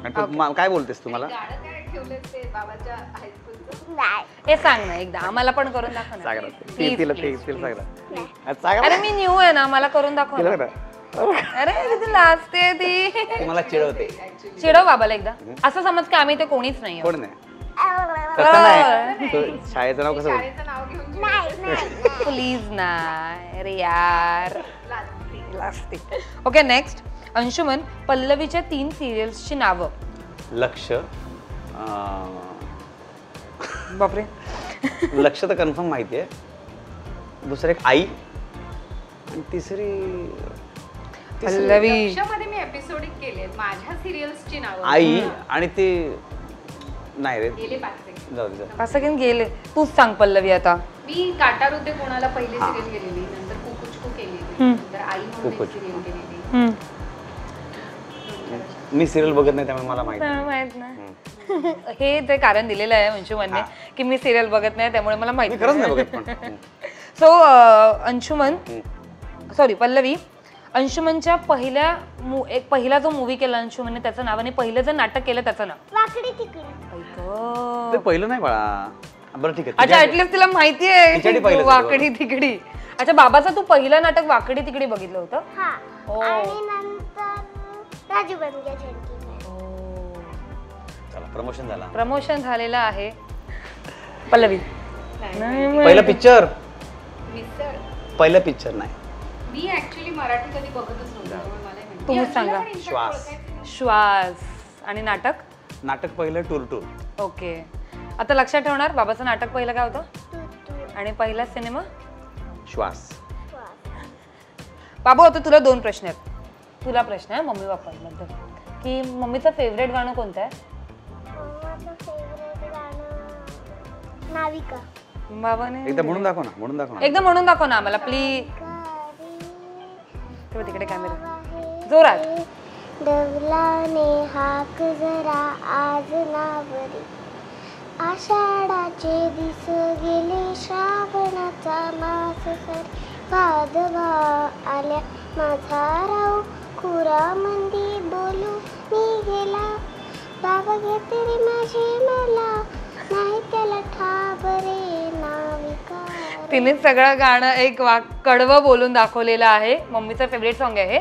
आणि तू काय बोलतेस तुम्हाला? गाणं काय ठेवलंस ते बाबाच्या हायस्कूलचं? हे सांग ना एकदा, आम्हाला पण करून दाखव ना. सांग ना. Please, तिला please, सांग please. ना. सांग अरे ना. मी न्यू आहे ना, मला करून दाखव तिला ना. सांग ना. अरे किती लाजते ती. ती मला चिडवते. चिडव बाबाला एकदा. असं समज की आम्ही ते कोणीच नाही कोण नाही? तसं नाही. तो शाळेचं नाव कसं बोल? शाळेचं नाव घेऊन प्लीज ना. अरे यार लाजते. Okay next. अंशुमन, पल्लवीच्या 3 सिरियल्सची नावं. लक्ष. बापरे. लक्ष तर कन्फर्म माहिती आहे. दुसरं एक आई आणि तिसरी पल्लवी. लक्षामध्ये मी एपिसोडिक केले माझ्या सिरियल्सची नावं. आई आणि ते नाही रे गेले 5 सेकंड. जाऊ दे. असं घेऊन गेले. तूच सांग पल्लवी आता. मी काटार होते कोणाला पहिली सिरियल केलेली, नंतर कुकुचकू केलेली, नंतर आई म्हणून एक सिरियल केलेली. मी सिरियल बघत नाही त्यामुळे मला माहिती माहित नाही. हे ते कारण दिलेलं आहे अंशुमनने की मी सिरियल बघत नाही त्यामुळे मला मी माहिती. खरंच नाही बघत पण. सो अंशुमन सॉरी पल्लवी, अंशुमनच्या पहिला जो मूवी केला अंशुमनने त्याचं नाव आणि पहिलं जर नाटक केलं त्याचं नाव. वाकडी तिकडी. ते पहिलं नाही बाळा. बरं ठीक आहे. अच्छा ऍटलीस्ट तिला माहिती तिच्यासाठी आहे पहिलं वाकडी तिकडी. अच्छा बाबाचं तू पहिलं नाटक वाकडी तिकडी बघितलं होतं. हा. ओ. आणि नंतर राजू बन गया झटकी. चला प्रमोशन झाला. प्रमोशन झालेलं आहे. पल्लवी पहिला पिक्चर. मिसळ. पहिला पिक्चर नाही. मी ऍक्च्युली मराठी कधी बघतच नव्हतं त्यामुळे मला माहिती. तुम्हीच सांगा. श्वास. श्वास. आणि नाटक. नाटक पहिलं टूर टूर. ओके आता लक्षात ठेवणार. बाबाचं नाटक पहिलं काय होतं आणि पहिला सिनेमा श्वास. बाबू आता तुला 2 प्रश्न आहेत. तुला प्रश्न आहे मम्मी पप्पांबद्दल की मम्मीचं फेवरेट गाणं कोणतं आहे? माझं फेवरेट गाणं नाविका. बाबाने एकदा म्हणून दाखव ना. म्हणून दाखव ना. एकदा म्हणून दाखव ना आम्हाला प्लीज. तिकडे कॅमेरा जोरात. डवलाने हाक जरा आज नावरी, आषाढाचे दिस गेले श्रावणाचा मास सरी, भादवा आल्या माझा राव खुरा मंदी बोलू मी गेला, बाबा घेते रे माझे मला नाही त्याला ठाबरे नाविका. तिने सगळं गाणं एक कडवं बोलून दाखवलेलं आहे. मम्मीचं फेवरेट सॉन्ग आहे हे.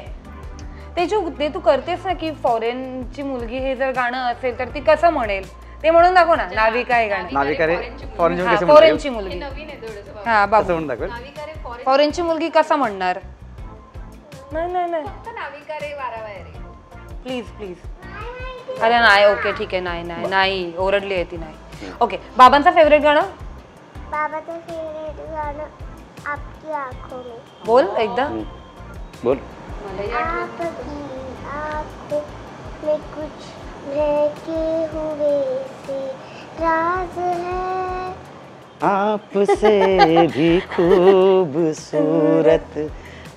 ते तू करतेस ना की फॉरेनची मुलगी हे जर गाणं असेल तर ती कसं म्हणेल ते म्हणून दाखव ना. नाविका हे गाणं. नाविका रे फॉरेन फॉरेनची मुलगी. नवीन आहे थोडंसं. हा बाबू म्हणून दाखव. नाविका रे फॉरेन. फॉरेनची मुलगी कसा म्हणणार? नाही नाही नाही फक्त नाविका रे वारावाय रे. Please please. अरे नाही ओके ठीक आहे. नाही नाही नाही ओरडली आहे ती. नाही ओके. बाबांचं फेवरेट गाणं. बाबाचं फेवरेट गाणं आपकी आंखों में. बोल एकदा. बोल. आपकी आंखों में कुछ बहके हुए से राज है, आपसे भी खूबसूरत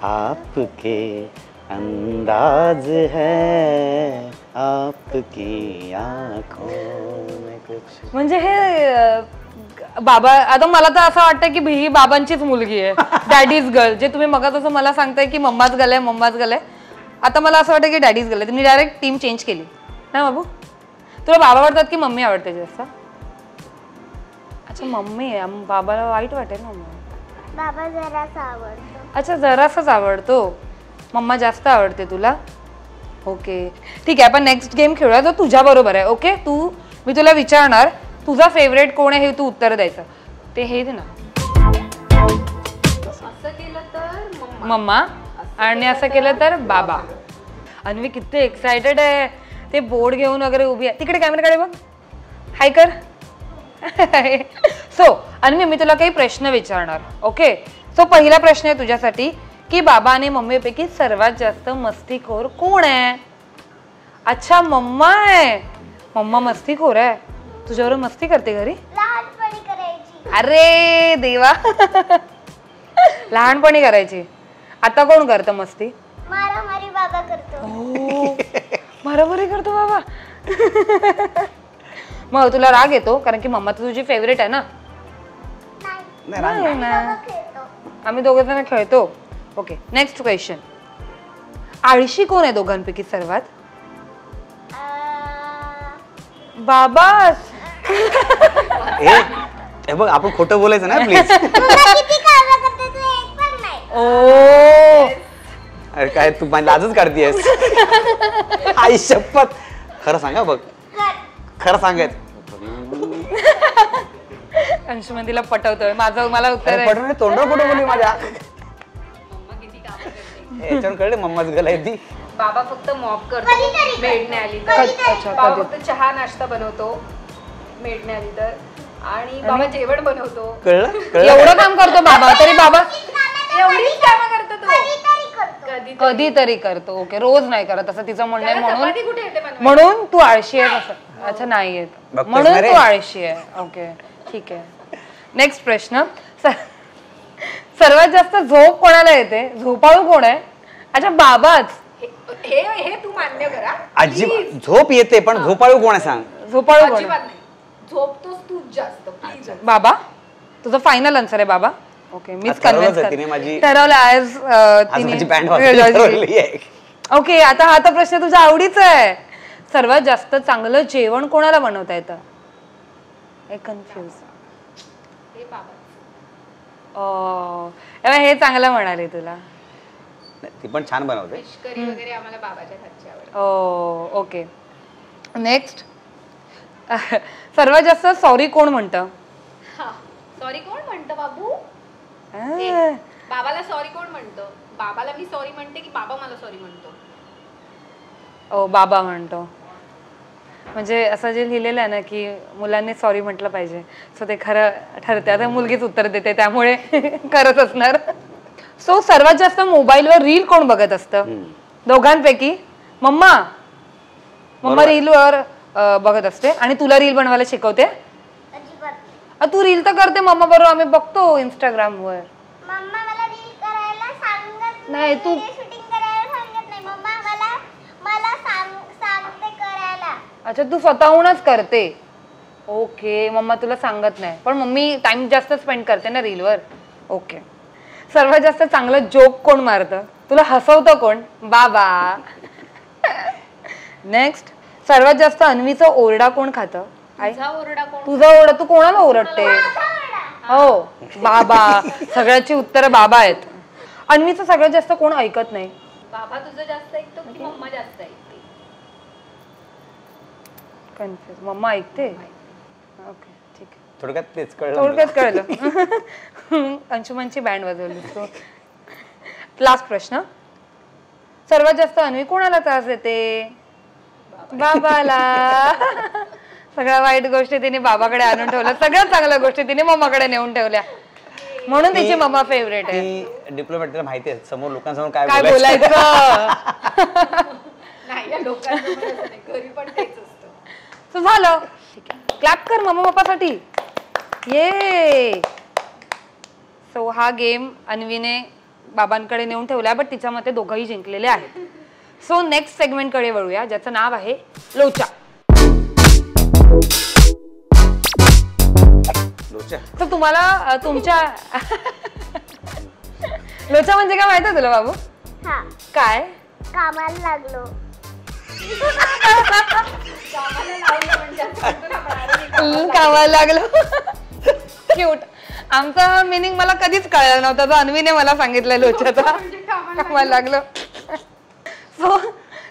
आपके अंदाज है, आपकी आंखों में कुछ. म्हणजे हे बाबा आता मला तर असं वाटतं की ही बाबांचीच मुलगी आहे. Daddy's girl. जे तुम्ही मगाच असं मला सांगताय की मम्माच गर्ल आहे मम्माच गर्ल आहे, आता मला असं वाटतं की डॅडीज गर्ल आहे. तुम्ही डायरेक्ट टीम चेंज केली ना बाबू. तुला बाबा आवडतात की मम्मी आवडते जास्त? अच्छा मम्मी आहे. बाबाला वाईट वाटेल ना मग. बाबा जरासा आवडतो. अच्छा जरासाच आवडतो. मम्मा जास्त आवडते तुला. ओके ठीक आहे. आपण नेक्स्ट गेम खेळूया जो तुझ्या बरोबर आहे. ओके मी तुला विचारणार तुझा फेवरेट कोण आहे हे तू उत्तर द्यायचं. ते हे दे ना. असं केलं तर मम्मा आणि असं केलं तर बाबा. अन्वी किती एक्सायटेड आहे. ते बोर्ड घेऊन वगैरे उभी आहे. तिकडे कॅमेराकडे बघ. हाय कर. सो अन्वी मी तुला काही प्रश्न विचारणार. ओके सो पहिला प्रश्न आहे तुझ्यासाठी की बाबा आणि मम्मीपैकी सर्वात जास्त मस्तीखोर कोण आहे? अच्छा मम्मा आहे. मम्मा मस्तीखोर आहे. तुझ्यावर मस्ती करते घरी? लहानपणी करायची. अरे देवा. लहानपणी करायची. आता कोण करतं मस्ती? मारामारी बाबा करतो. बरोबरी करतो बाबा. मग तुला राग येतो कारण की मम्मा तर तुझी फेवरेट आहे ना. नाही राग नाही. ना आम्ही दोघे जण खेळतो. Okay next question. आळशी कोण आहे दोघांपैकी सर्वात? बाबाच. हे बघ आपण खोटं बोलायचं ना प्लीज. ओ अरे काय तू माझी लाजच काढतीयस. आई शपथ. खरं सांगा बघ. खरं सांगायचं. अंशुमन तिला पटवतोय. माझं मला उत्तर आहे. तोंडावर कुठं बोलली माझ्या. मम्मा किती कामं करते. याच्यावर कळले मम्माच गला आहे ती. बाबा फक्त मॉप करतो मेड नाही आली तर. अच्छा, बाबा कधी? फक्त चहा नाश्ता बनवतो मेड नाही आली तर. आणि बाबा जेवण बनवतो. कळलं कळलं. एवढं काम करतो बाबा तरी बाबा एवढीच कामं करतो तो. कधी कधीतरी करतो. ओके रोज नाही करत असं तिचं म्हणणं आहे. त्याला म्हणून चपाती कुठे येते बनवायला? म्हणून तू आळशी आहे असं. अच्छा नाही येत बघतोयस म्हणून ना रे? तू आळशी आहे. ओके ठीक आहे. नेक्स्ट प्रश्न. सर्वात जास्त झोप कोणाला येते? झोपाळू कोण आहे? अच्छा बाबाच. हे हे तू मान्य करा. अजिबात झोप येते पण झोपाळू कोण आहे सांग. झोपाळू कोण अजिबात आहे? नाही. झोपतोस तूच जास्त प्लीज. बाबा तुझं फायनल आन्सर आहे बाबा. ओके मीच आज ठरवलंच आहे तिने कन्व्हिन्स माझी- ठरवलं आज आज माझी बँड वाजवली आहे. ओके आता हा तर प्रश्न तुझ्या आवडीचा आहे. सर्वात जास्त चांगलं जेवण कोणाला बनवता येतं? कन्फ्युज. हे बाबा हे चांगलं म्हणाले तुला. ती पण छान बनवते. फिश करी वगैरे आम्हाला बाबाच्या हातची आवडते. Okay next. सर्वात जास्त सॉरी कोण म्हणतं? सॉरी कोण म्हणतं बाबू? आ, बाबाला सॉरी कोण म्हणतं? बाबाला मी सॉरी म्हणते की बाबा मला सॉरी म्हणतो? बाबा म्हणतो. म्हणजे असं जे लिहिलेलं आहे ना की मुलांनी सॉरी म्हटलं पाहिजे सो ते खरं ठरते. आता मुलगीच उत्तर देते त्यामुळे खरंच असणार. सो सर्वात जास्त मोबाईलवर रील कोण बघत असतं दोघांपैकी? मम्मा. मम्मा रीलवर बघत असते आणि तुला रील बनवायला शिकवते. तू रील तर करते मम्मा बरोबर आम्ही बघतो इंस्टाग्रामवर. मम्मा मला रील करायला सांगत नाही तू शूटिंग करायला सांगत नाही. मम्मा मला सांगते करायला. अच्छा तू स्वतःहूनच करते. ओके मम्मा तुला सांगत नाही पण मम्मी टाइम जास्त स्पेंड करते ना रीलवर. ओके. सर्वात जास्त चांगलं जोक कोण मारतं? तुला हसवतं कोण? बाबा. नेक्स्ट. सर्वात जास्त अन्वीचा ओरडा कोण खातं? तुझा ओरडा कोण? तुझा ओरडा तू कोणाला ओरडते? हो बाबा. सगळ्याची उत्तर बाबा आहेत. अन्वीचं सगळ्यात जास्त कोण ऐकत नाही? बाबा तुझं जास्त ऐकतो की मम्मा जास्त ऐकते? कन्फ्युज. मम्मा ऐकते. ओके ठीक आहे. थोडक्यात तेच कळलं. थोडक्यात कळलं. अंशुमनची बँड वाजवली. लास्ट प्रश्न. सर्वात जास्त अन्वी कोणाला त्रास देते? बाबाला. सगळ्या वाईट गोष्टी तिने बाबाकडे आणून ठेवल्या. सगळ्यात चांगल्या गोष्टी तिने मम्माकडे नेऊन ठेवल्या. म्हणून तिची मम्मा फेवरेट आहे. ती डिप्लोमॅट तिला माहिती आहे समोर लोकांसमोर काय काय बोलायचं. बोलायचं. नाही या लोकांचं पण असं नाही. घरी पण तेच असतं. So, झालं. ठीक आहे. क्लॅप कर मम्मा पप्पासाठी. ये. सो हा गेम अन्वीने बाबांकडे नेऊन ठेवलाय बट तिच्या मते दोघंही जिंकलेले आहेत. सो नेक्स्ट सेगमेंट कडे वळूया ज्याचं नाव आहे लोचा. तर तुम्हाला तुमच्या लोचा म्हणजे काय माहिती तुला बाबू? हा काय? कामाला लागलो. कामाला लावलं म्हणजे असं म्हणतो ना आपण, अरे मी कामाला लागलो. क्यूट. आमचा मिनिंग मला कधीच कळलं नव्हता. तो अन्वीने मला सांगितलं लोच्याचा. कामाला लागलो. सो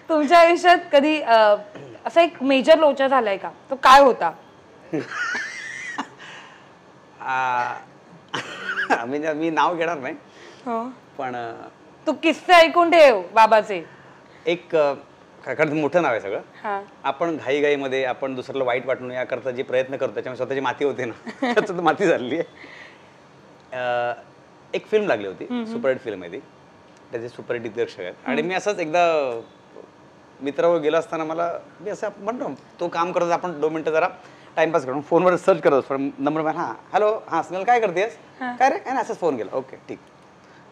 तुमच्या आयुष्यात कधी असा एक मेजर लोचा झालाय का? तो काय होता? मी नाव घेणार नाही हो. पण तू किस्से ऐकून ठेव बाबाचे. एक कारण मोठं नाव आहे सगळं. हा. आपण घाईघाईमध्ये आपण दुसऱ्याला वाईट वाटून याकरता जे प्रयत्न करतो त्याच्यामुळे स्वतःची माती होते ना त्याचं तर माती झालेली आहे. एक फिल्म लागली होती सुपरहिट फिल्म आहे ती. त्याचे सुपरहिट दिग्दर्शक आहेत आणि मी असंच एकदा मित्रावर गेलो असताना मला मी असं म्हणतो तो काम करत आपण 2 मिनिटं जरा टाइमपास करून फोनवर सर्च करत असतो नंबर. हां हॅलो हां स्नेहल काय करतेस? काय रे काय नाही असंच फोन केला. ओके ठीक.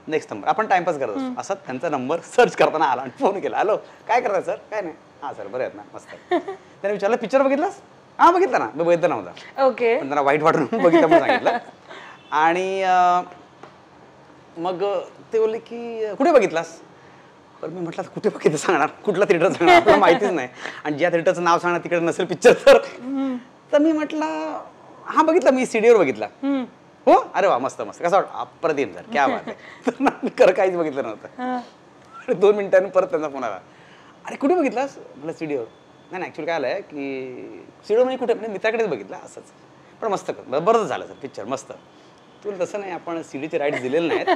नेक्स्ट नंबर आपण टाइमपास करत असतो. असं त्यांचा नंबर सर्च करताना आला आणि फोन केला. हॅलो काय करताय सर? काय नाही. हां सर बरे आहेत ना मस्त. त्याने विचारलं पिक्चर बघितलास? हा बघितला ना, मी बघितला नव्हता ओके. पण त्यांना वाईट वाटून बघितलं म्हणून सांगितलं. आणि मग ते बोलले की कुठे बघितलास. पण मी म्हटलं कुठे बघितलं सांगणार, कुठला थिएटर सांगणार, आपल्याला माहितीच नाही. आणि ज्या थिएटरचं नाव सांगणार तिकडे नसेल पिक्चर तर मी म्हटलं हा बघितला मी सीडीवर बघितला. हो अरे वा मस्त मस्त कसं वाटतं अप्रतिम सर क्या बात आहे. तर मी खरं काहीच बघितलं नव्हतं. आणि 2 मिनिटांनी परत त्यांचा फोन आला, अरे कुठे बघितलास म्हटलं सीडीवर. नाही ॲक्च्युली काय आलं की सीडीवर म्हणजे कुठे म्हणजे मित्राकडेच बघितला असंच. पण मस्त बरंच झालं सर पिक्चर मस्त. तुला तसं नाही आपण सीडीचे राईट्स दिलेले नाहीत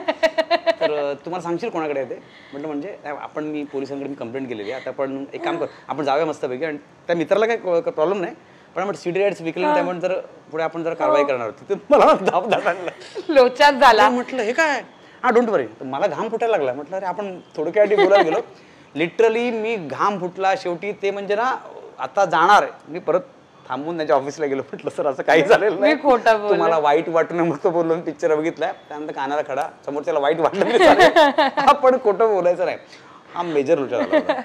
तर तुम्हाला सांगशील कोणाकडे आहे ते. म्हटलं म्हणजे आपण मी पोलिसांकडे मी कंप्लेंट केलेली आहे. आता आपण एक काम कर आपण जाऊया मस्तपैकी. आणि त्या मित्राला काही प्रॉब्लेम नाही पण आपण सीडी राईट्स विकले नाही त्यामुळे जर पुढे आपण जर कारवाई करणार होती तर मला धाप आणलं. लोचाच झाला. म्हटलं हे काय हा डोंट वरी. मला घाम फुटायला लागला. म्हटलं अरे आपण थोडक्यासाठी बोलायला गेलो. लिटरली मी घाम फुटला शेवटी. ते म्हणजे ना आता जाणार मी परत थांबून त्यांच्या ऑफिसला गेलो. म्हटलं सर असं काही झालेलं नाही, तुम्हाला वाईट वाटू नये मग बोलून पिक्चर बघितलाय. त्यानंतर कानाला खडा समोरच्याला वाईट वाटलं आपण खोटं बोलायचं नाही. हा मेजर लोचा झाला होता.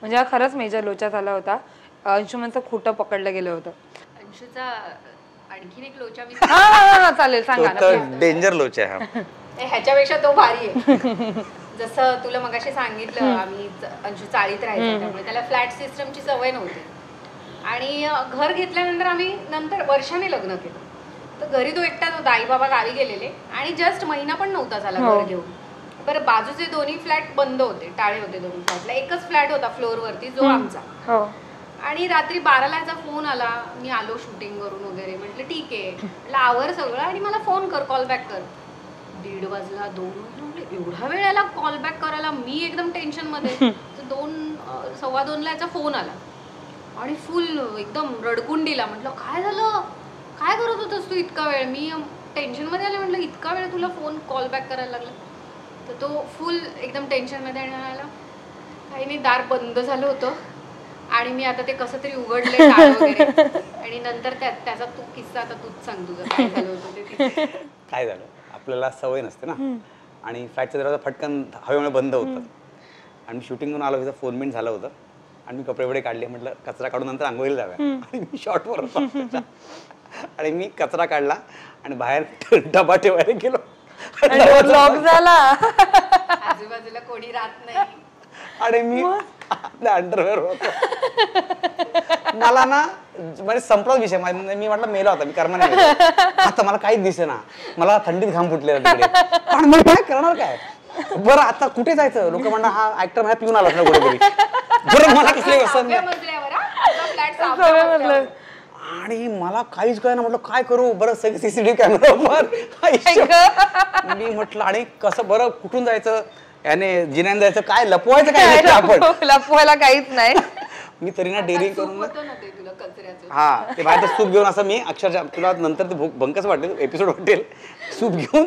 म्हणजे हा खरंच मेजर लोचा झाला होता. अंशुमनचं खोटं पकडलं गेलं होतं. अंशूचा आणखीन एक लोचा मी चालेल सांगा ना. तो डेंजर लोचा आहे हा. ह्याच्यापेक्षा तो भारी आहे. जसं तुला मगाशी सांगितलं आम्ही अंशू चाळीत राहायचो त्यामुळे त्याला फ्लॅट सिस्टमची सवय नव्हती. आणि घर घेतल्यानंतर आम्ही नंतर वर्षाने लग्न केलं. तर घरी तो एकटाच होता, आई बाबा गावी गेलेले आणि जस्ट महिना पण नव्हता झाला घर घेऊन. बरं बाजूचे दोन्ही फ्लॅट बंद होते, टाळे होते दोन्ही फ्लॅटला. एकच फ्लॅट होता फ्लोअरवरती जो आमचा. आणि रात्री 12ला याचा फोन आला, मी आलो शूटिंग वरून वगैरे. म्हटलं ठीक आहे, म्हटलं आवर सगळं आणि मला फोन कर, कॉल बॅक कर. 1:30 वाजला, 2 वाजला, म्हटलं एवढा वेळ आला कॉल बॅक करायला. मी एकदम टेन्शनमध्ये. तर 2 सव्वा 2ला याचा फोन आला आणि फुल एकदम रडकुंडीला. म्हटलं काय झालं, काय करत होतस तू इतका वेळ. मी टेन्शनमध्ये आले. म्हटलं इतका वेळ तुला फोन कॉल बॅक करायला लागला. तर तो फुल एकदम टेन्शनमध्ये आणि म्हणाला काही नाही, दार बंद झालं होतं आणि मी आता ते कसं तरी उघडले वगैरे. आणि नंतर त्याचा तू किस्सा आता तूच सांग तुझं काय झालं होतं ते. काय झालं आपल्याला सवय नसते ना आणि फ्लॅटचा दरवाजा फटकन हवेमुळे बंद होतं. आणि मी शूटिंगहून आलो तिथं 4 मिनिट झालं होतं आणि मी कपडे वडे काढले. म्हटलं कचरा काढून नंतर आंघोळीला जाव्या. आणि मी शॉर्टवर होतो आणि मी कचरा काढला आणि बाहेर डबा ठेवायला गेलो. लॉक झाला. आजूबाजूला कोणी राहत नाही आणि मी आपल्या अंडरवेअर होतो. मला ना म्हणजे संपलाच विषय. मी म्हटलं मेला होता मी कर्माने. आता मला काहीच दिसे ना, मला थंडीत घाम फुटलेला तिकडे. पण मी काय करणार काय. बरं आता कुठे जायचं. लोक म्हणणार हा ऍक्टर माझ्या पिऊन आला ना कुठेतरी. बरं मला कसले आणि मला काहीच कळलं. म्हटलं काय करू. बरं सगळे सीसीटीव्ही कॅमेरा मी म्हटलं आणि कसं बरं कुठून जायचं, याने जिन्याने जायचं, काय लपवायचं काय आपण. लपवायला काहीच नाही. मी तरी ना डेअरिंग करून हा ते बाहेर सूप घेऊन असं मी अक्षरशः तुला नंतर ते भंकच वाटेल एपिसोड वाटेल. सूप घेऊन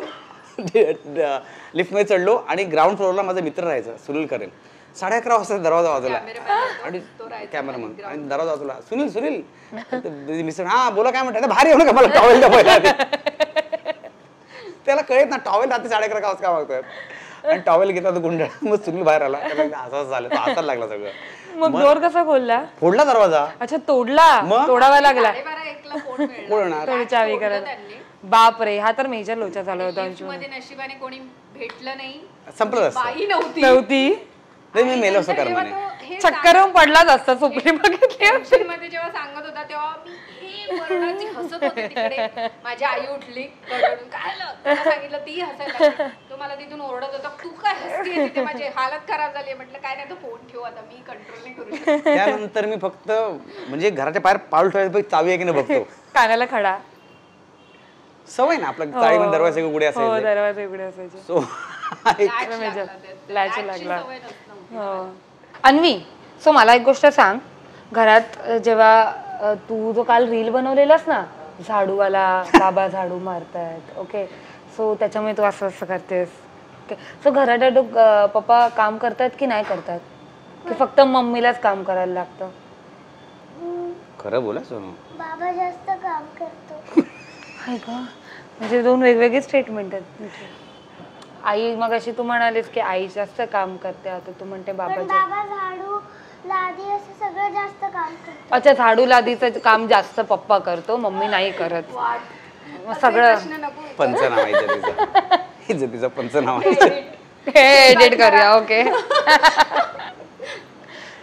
लिफ्टमध्ये चढलो आणि ग्राउंड फ्लोअरला माझा मित्र राहायचा सुनील करेल. 11:30 वाजता दरवाजा वाजवला आणि कॅमेरामन आणि दरवाजा वाजवला. सुनील मिस्टर हा बोला काय म्हणतात. भारी येऊ नका मला टॉवेल द्या पहिला. त्याला कळत ना टॉवेल रात्री 11:30 वाजता का मागतोय. आणि टॉवेल घेतला तो गुंडा. मग सुनील बाहेर आला. असं झालं तो हसायला लागला सगळं. मग डोर कसा खोलला. फोडला दरवाजा. अच्छा तोडला. तोडावा लागला. फोडणार चावी करायला. बाप रे हा तर मेजर लोचा झाला होता. नशिबाने कोणी भेटलं नाही, संपलं बाई नव्हती. नाही मी मेलो असं कर्माने. चक्कर पडलाच असता सुप्रीम मध्ये जेव्हा सांगत होता तेव्हा मी वरडाची हसत होते तिकडे. माझी आई उठली रडून, काय सांगितलं ती हसायला लागली. तो मला तिथून ओरडत होता तू काय हसतीये तिथे, माझी हालत खराब झाली. म्हटलं काय नाही तो फोन ठेव आता, मी कंट्रोल नाही करू शकत. त्यानंतर मी फक्त म्हणजे घराच्या बाहेर पाऊल ठेवायचं चावी आहे की नाही बघतो. कानाला खडा. सवय ना आपल्या चाळीमध्ये दरवाजे उघडे असायचे. दरवाजे उघडे असायचे. सो लॅच लागला. अन्वी सो मला एक गोष्ट सांग. घरात जेव्हा तू जो काल रील बनवलेलास ना झाडूवाला बाबा झाडू मारतायत ओके सो त्याच्यामुळे तू असं असं करतेस ओके सो घरात पप्पा काम करतात की नाही करतात की फक्त मम्मीलाच काम करायला लागतं. खरं बोला सोनू. बाबा जास्त काम करतो. आहे का. म्हणजे 2 वेगवेगळे स्टेटमेंट आहेत. आई मग अशी तू म्हणालीस की आई जास्त काम करते आता तू म्हणते बाबा झाडू लादी असं सगळं जास्त काम करतो. अच्छा, झाडू लादीचं काम जास्त पप्पा करतो, मम्मी नाही करत. मग सगळं पंचनामा आहे इज्जतीचा. इज्जतीचा पंचनामा आहे. हे एडिट करूया. ओके.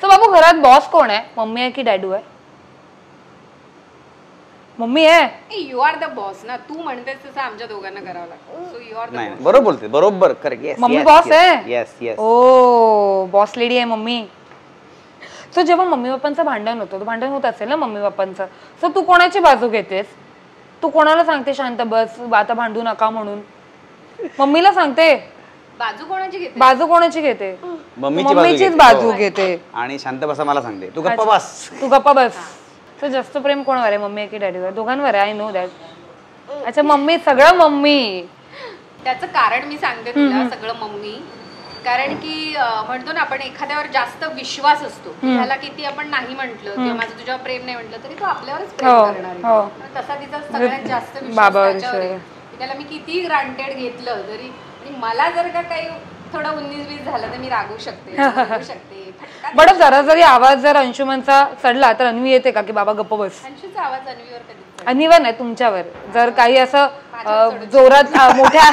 तर बाबू घरात बॉस कोण आहे, मम्मी आहे की डॅडू आहे? मम्मी आहे. यू आर द बॉस ना, तू म्हणतेस तसं आमच्या दोघांना करावं लागतं. सो यू आर द नाही बरोबर बोलते, बरोबर करेक्ट. येस मम्मी बॉस आहे. Yes yes. Oh boss lady आहे मम्मी. सो जेव्हा मम्मी पप्पांचं भांडण होतं, तो भांडण होत असेल ना मम्मी पप्पांचं, सो तू कोणाची बाजू घेतेस? तू कोणाला सांगते शांत बस, आता भांडू नका म्हणून? मम्मीला सांगते. बाजू कोणाची घेते? बाजू कोणाची घेते? मम्मीचीच बाजू घेते. आणि शांत बसा मला सांगते, तू गप्पा बस. तू गप्पा बस. तर जास्त प्रेम कोणावर आहे, मम्मी की डॅडीवर? दोघांवर आहे. I know that. अच्छा, मम्मी, सगळं मम्मी. त्याचं कारण मी सांगते तुला, सगळं मम्मी. कारण की म्हणतो ना आपण एखाद्यावर जास्त विश्वास असतो, त्याला किती आपण नाही म्हटलं किंवा माझं तुझ्यावर प्रेम नाही म्हटलं तरी तो आपल्यावरच प्रेम करणार आहे. तसा तिचा सगळ्यात जास्त विश्वास त्याच्यावर आहे. त्याला मी किती ग्रांटेड घेतलं तरी, आणि मला जर का काही थोडं 19-20 झालं तर मी रागवू शकते. बट जरा जरी आवाज जर अंशुमनचा चढला तर अन्वी येते का की बाबा गप्प बस? अंशूचा आवाज अन्वीवर कधी? अन्वीवर नाही, तुमच्यावर. जर काही असं जोरात मोठ्या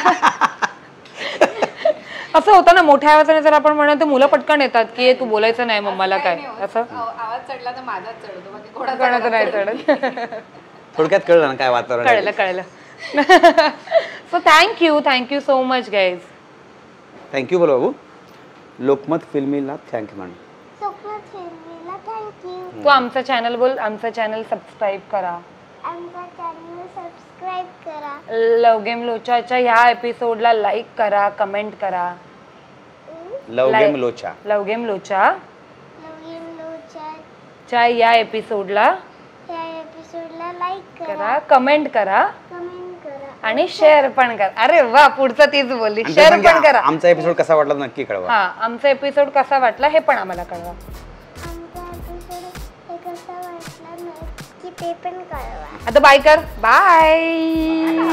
असं होतं ना, मोठ्या आवाजाने जर आपण म्हणतो, मुलं पटकन येतात की तू बोलायचं नाही मम्माला काय, असं आवाज चढला तर माझाच चढतो, बाकी कोणाचं नाही चढत. थोडक्यात कळलं ना काय वातावरण? कळलं. So thank you so much guys. Thank you बोल बाबू. लोकमत फिल्मीला थँक्यू म्हणून. लोकमत फिल्मीला थँक्यू. तू आमचं चॅनल बोल. आमचं चॅनल सबस्क्राईब करा. आमचा चॅनल सबस्क्राईब करा. लव गेम लोचाच्या ह्या एपिसोडला लाईक करा, कमेंट करा. लव गेम लोचा. लव गेम लोचा नवीन लोचा च्या या एपिसोडला या एपिसोडला लाईक करा, कमेंट करा कमेंट करा आणि शेअर पण करा. अरे वा, पुढचं तीच बोलली. आणि शेअर ते पण करा. आमचा एपिसोड कसा वाटला नक्की कळवा. हा, आमचा एपिसोड कसा वाटला हे पण आम्हाला कळवा. आमचा एपिसोड कसा वाटला नक्की ते पण कळवा. आता बाय कर. बाय.